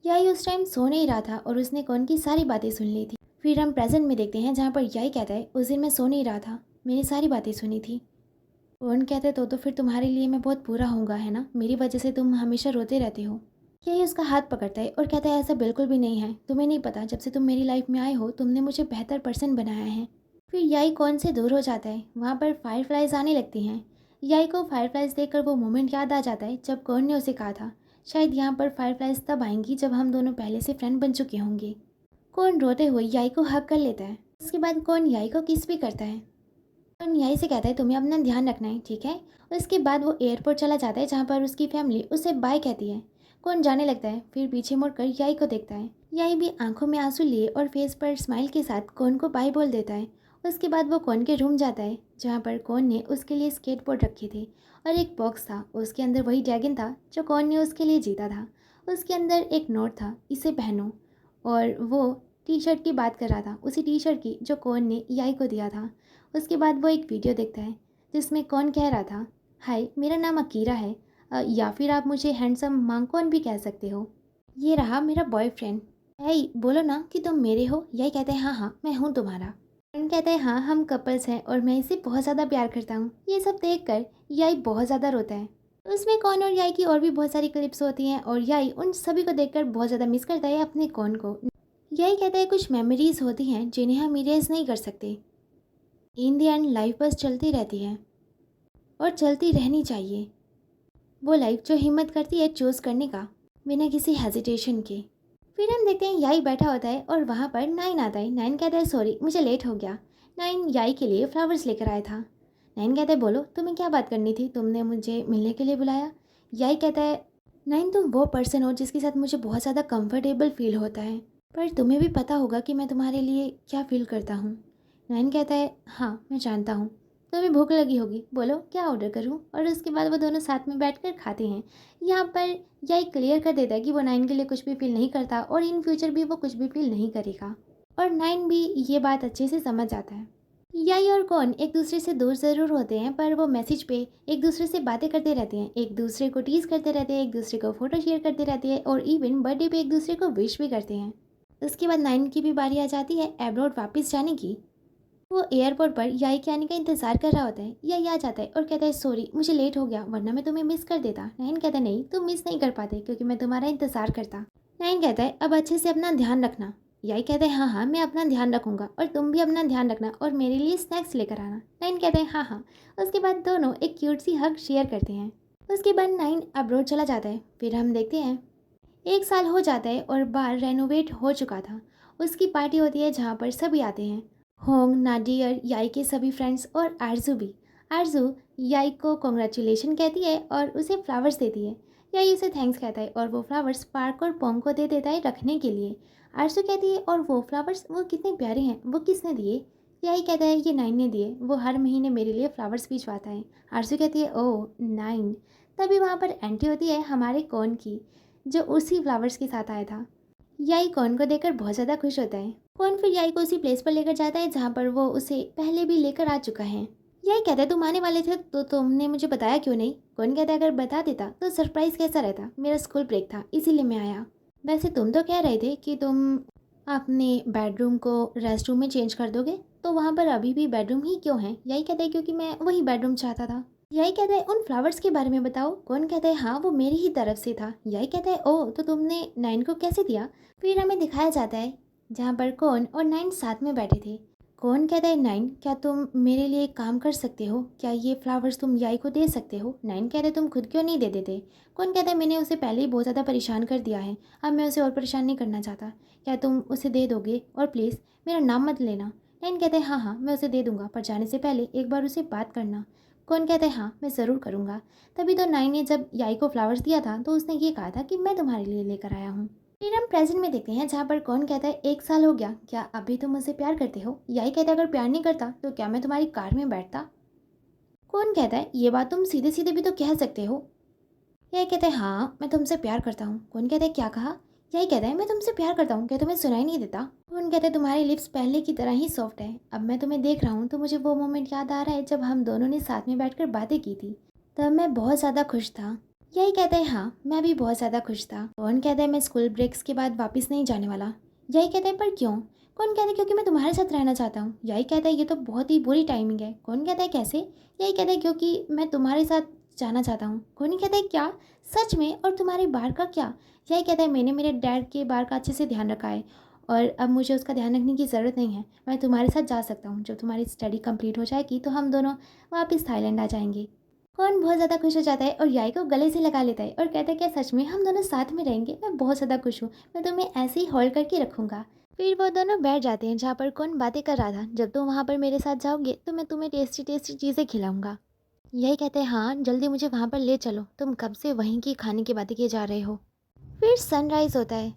याई उस टाइम सो नहीं रहा था और उसने कौन की सारी बातें सुन ली थी। फिर हम प्रेजेंट में देखते हैं जहाँ पर याई कहता है उस दिन मैं सो नहीं रहा था, मैंने सारी बातें सुनी थी। कौन कहता है तो फिर तुम्हारे लिए मैं बहुत बुरा होऊंगा है ना, मेरी वजह से तुम हमेशा रोते रहते हो। यही उसका हाथ पकड़ता है और कहता है ऐसा बिल्कुल भी नहीं है, तुम्हें नहीं पता जब से तुम मेरी लाइफ में आए हो तुमने मुझे बेहतर पर्सन बनाया है। फिर याई कौन से दूर हो जाता है, वहाँ पर फायरफ्लाइज आने लगती हैं। याई को फायरफ्लाइज देखकर वो मोमेंट याद आ जाता है जब कौन ने उसे कहा था शायद यहाँ पर फायरफ्लाइज तब आएंगी जब हम दोनों पहले से फ्रेंड बन चुके होंगे। कौन रोते हुए याई को हक कर लेता है। उसके बाद कौन याई को किस भी करता है। कौन याई से कहता है तुम्हें अपना ध्यान रखना है, ठीक है। और उसके बाद वो एयरपोर्ट चला जाता है जहाँ पर उसकी फैमिली उसे बाय कहती है। कौन जाने लगता है, फिर पीछे मुड़कर याई को देखता है। याई भी आंखों में आंसू लिए और फेस पर स्माइल के साथ कौन को बाय बोल देता है। उसके बाद वो कौन के रूम जाता है जहाँ पर कौन ने उसके लिए स्केटबोर्ड रखे थे और एक बॉक्स था, उसके अंदर वही ड्रैगन था जो कौन ने उसके लिए जीता था। उसके अंदर एक नोट था, इसे पहनो, और वो टी शर्ट की बात कर रहा था, उसी टी शर्ट की जो कौन ने याई को दिया था। उसके बाद वो एक वीडियो देखता है जिसमें कौन कह रहा था हाय मेरा नाम अकीरा है, या फिर आप मुझे हैंडसम मांगकॉन भी कह सकते हो, ये रहा मेरा बॉयफ्रेंड। है बोलो ना कि तुम मेरे हो। यही कहते हैं हाँ हाँ मैं हूँ तुम्हारा। कौन कहता है हाँ हम कपल्स हैं और मैं इसे बहुत ज़्यादा प्यार करता हूँ। ये सब देख कर याई बहुत ज़्यादा रोता है। उसमें कौन और याई की और भी बहुत सारी क्लिप्स होती हैं और याई उन सभी को देखकर बहुत ज़्यादा मिस करता है अपने कौन को। यही कहता है कुछ मेमोरीज होती हैं जिन्हें हम इरेज नहीं कर सकते। इन दी एंड लाइफ बस चलती रहती है और चलती रहनी चाहिए। वो लाइफ जो हिम्मत करती है चूज़ करने का बिना किसी हेजिटेशन के। फिर हम देखते हैं याई बैठा होता है और वहाँ पर नाइन आता है। नाइन कहता है सॉरी मुझे लेट हो गया। नाइन याई के लिए फ्लावर्स लेकर आया था। नाइन कहता है बोलो तुम्हें क्या बात करनी थी, तुमने मुझे मिलने के लिए बुलाया। याई कहता है नाइन तुम वो पर्सन हो जिसके साथ मुझे बहुत ज़्यादा कंफर्टेबल फील होता है, पर तुम्हें भी पता होगा कि मैं तुम्हारे लिए क्या फील करता हूँ। नाइन कहता है हाँ मैं जानता हूँ, तुम्हें भूख लगी होगी, बोलो क्या ऑर्डर करूँ। और उसके बाद वो दोनों साथ में बैठकर खाते हैं। यहाँ पर यही क्लियर कर देता है कि वो नाइन के लिए कुछ भी फील नहीं करता और इन फ्यूचर भी वो कुछ भी फील नहीं करेगा, और नाइन भी ये बात अच्छे से समझ जाता है। याई और कौन एक दूसरे से दूर ज़रूर होते हैं पर वो मैसेज पे एक दूसरे से बातें करते रहते हैं, एक दूसरे को टीज करते रहते हैं, एक दूसरे को फ़ोटो शेयर करते रहते हैं और इवन बर्थडे पे एक दूसरे को विश भी करते हैं। उसके बाद नाइन की भी बारी आ जाती है एब्रॉड वापस जाने की। वो एयरपोर्ट पर याई के आने का इंतजार कर रहा होता है। याई आ जाता है और कहता है सॉरी मुझे लेट हो गया वरना मैं तुम्हें मिस कर देता। नाइन कहता है नहीं तुम मिस नहीं कर पाते क्योंकि मैं तुम्हारा इंतजार करता। नाइन कहता है अब अच्छे से अपना ध्यान रखना। याई कहता है हाँ हाँ मैं अपना ध्यान रखूंगा और तुम भी अपना ध्यान रखना और मेरे लिए स्नैक्स लेकर आना। नाइन कहता है हाँ हाँ। उसके बाद दोनों एक क्यूट सी हग शेयर करते हैं। उसके बाद नाइन अब्रॉड चला जाता है। फिर हम देखते हैं 1 साल हो जाता है और बार रेनोवेट हो चुका था। उसकी पार्टी होती है जहाँ पर सभी आते हैं, होंग नाडियर याई के सभी फ्रेंड्स और आरजू भी। आरजू याई को कॉन्ग्रेचुलेशन कहती है और उसे फ्लावर्स देती है। याई उसे थैंक्स कहता है और वो फ्लावर्स पार्क और पोंग को दे देता है रखने के लिए। आरजू कहती है और वो फ्लावर्स वो कितने प्यारे हैं, वो किसने दिए। याई कहता है ये नाइन ने दिए, वो हर महीने मेरे लिए फ्लावर्स भिजवाता है। आरजू कहती है ओह नाइन। तभी वहाँ पर एंट्री होती है हमारे कौन की, जो उसी फ्लावर्स के साथ आया था। याई कौन को देखकर बहुत ज़्यादा खुश होता है। कौन फिर याई को उसी प्लेस पर लेकर जाता है जहाँ पर वो उसे पहले भी लेकर आ चुका है। याई कहता है तुम आने वाले थे तो तुमने मुझे बताया क्यों नहीं। कौन कहता है अगर बता देता तो सरप्राइज कैसा रहता, मेरा स्कूल ब्रेक था इसीलिए मैं आया। वैसे तुम तो कह रहे थे कि तुम अपने बेडरूम को रेस्ट रूम में चेंज कर दोगे, तो वहाँ पर अभी भी बेडरूम ही क्यों है। यही कहते हैं क्योंकि मैं वही बेडरूम चाहता था। यही कहते हैं उन फ्लावर्स के बारे में बताओ। कौन कहता है हाँ वो मेरी ही तरफ से था। यही कहता है ओ तो तुमने नाइन को कैसे दिया। फिर हमें दिखाया जाता है जहाँ पर कौन और नाइन साथ में बैठे थे। कौन कहता है नाइन क्या तुम मेरे लिए एक काम कर सकते हो, क्या ये फ्लावर्स तुम याई को दे सकते हो। नाइन कहते हैं तुम खुद क्यों नहीं दे देते। कौन कहता है मैंने उसे पहले ही बहुत ज़्यादा परेशान कर दिया है, अब मैं उसे और परेशान नहीं करना चाहता, क्या तुम उसे दे दोगे और प्लीज़ मेरा नाम मत लेना। नाइन कहते हैं हाँ हाँ मैं उसे दे दूंगा, पर जाने से पहले एक बार उसे बात करना। कौन कहता है हाँ मैं ज़रूर करूँगा। तभी तो नाइन ने जब याई को फ्लावर्स दिया था तो उसने ये कहा था कि मैं तुम्हारे लिए लेकर आया हूँ। फिर हम प्रेजेंट में देखते हैं जहाँ पर कौन कहता है 1 साल हो गया, क्या अभी तुम मुझसे प्यार करते हो। याई कहता है अगर प्यार नहीं करता तो क्या मैं तुम्हारी कार में बैठता। कौन कहता है ये बात तुम सीधे सीधे भी तो कह सकते हो। यही कहता है हाँ मैं तुमसे प्यार करता हूँ। कौन कहता है क्या कहा। यही कहता है मैं तुमसे प्यार करता हूँ, क्या तुम्हें सुनाई नहीं देता। कौन कहता है तुम्हारी लिप्स पहले की तरह ही सॉफ्ट है, अब मैं तुम्हें देख रहा हूँ तो मुझे वो मोमेंट याद आ रहा है जब हम दोनों ने साथ में बैठकर बातें की थी, तब मैं बहुत ज़्यादा खुश था। यही कहता है हाँ मैं भी बहुत ज़्यादा खुश था। कौन कहता है मैं स्कूल ब्रेक्स के बाद वापस नहीं जाने वाला। यही कहता है पर क्यों। कौन कहता है क्योंकि मैं तुम्हारे साथ रहना चाहता हूँ। यही कहता है ये तो बहुत ही बुरी टाइमिंग है। कौन कहता है कैसे। यही कहता है क्योंकि मैं तुम्हारे साथ जाना चाहता हूँ। कौन कहता है क्या सच में, और तुम्हारे बाल का क्या। यही कहता है मैंने मेरे डैड के बाल का अच्छे से ध्यान रखा है और अब मुझे उसका ध्यान रखने की ज़रूरत नहीं है, मैं तुम्हारे साथ जा सकता हूँ। जब तुम्हारी स्टडी कंप्लीट हो जाएगी तो हम दोनों वापस थाईलैंड आ जाएंगे। कौन बहुत ज़्यादा खुश हो जाता है और याई को गले से लगा लेता है और कहता है क्या सच में हम दोनों साथ में रहेंगे, मैं बहुत ज़्यादा खुश हूँ, मैं तुम्हें ऐसे ही होल्ड करके रखूँगा। फिर वो दोनों बैठ जाते हैं जहाँ पर कौन बातें कर रहा था, जब तुम वहाँ पर मेरे साथ जाओगे तो मैं तुम्हें टेस्टी टेस्टी चीज़ें खिलाऊंगा। यही कहते हैं हाँ जल्दी मुझे वहाँ पर ले चलो, तुम कब से वहीं की खाने की बातें किए जा रहे हो। फिर सनराइज होता है।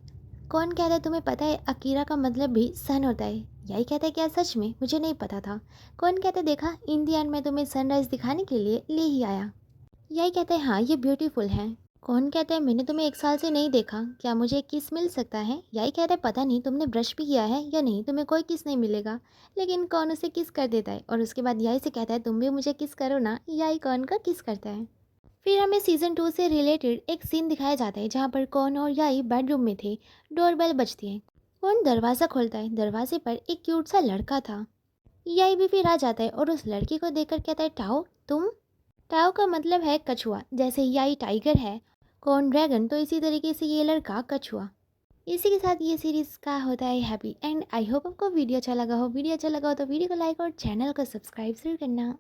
कौन कहता है तुम्हें पता है अकीरा का मतलब भी सन होता है। यही कहता है क्या सच में, मुझे नहीं पता था। कौन कहता है देखा इन दी एंड मैं तुम्हें सनराइज दिखाने के लिए ले ही आया। यही कहता है हाँ ये ब्यूटीफुल है। कौन कहता है मैंने तुम्हें 1 साल से नहीं देखा, क्या मुझे एक किस मिल सकता है। यही कहता है पता नहीं तुमने ब्रश भी किया है या नहीं, तुम्हें कोई किस नहीं मिलेगा। लेकिन कौन उसे किस कर देता है और उसके बाद यही से कहता है तुम भी मुझे किस करो ना। यही कौन का किस करता है। फिर हमें सीज़न 2 से रिलेटेड एक सीन दिखाया जाता है जहाँ पर कौन और याई बेडरूम में थे। डोरबेल बजती है। कौन दरवाज़ा खोलता है, दरवाजे पर एक क्यूट सा लड़का था। याई भी फिर आ जाता है और उस लड़की को देखकर कहता है टाओ तुम। टाओ का मतलब है कछुआ, जैसे याई टाइगर है, कौन ड्रैगन, तो इसी तरीके से ये लड़का कछुआ। इसी के साथ ये सीरीज़ का होता है हैप्पी एंड। आई होप आपको वीडियो अच्छा लगा हो। वीडियो अच्छा लगा हो तो वीडियो को लाइक और चैनल को सब्सक्राइब जरूर करना।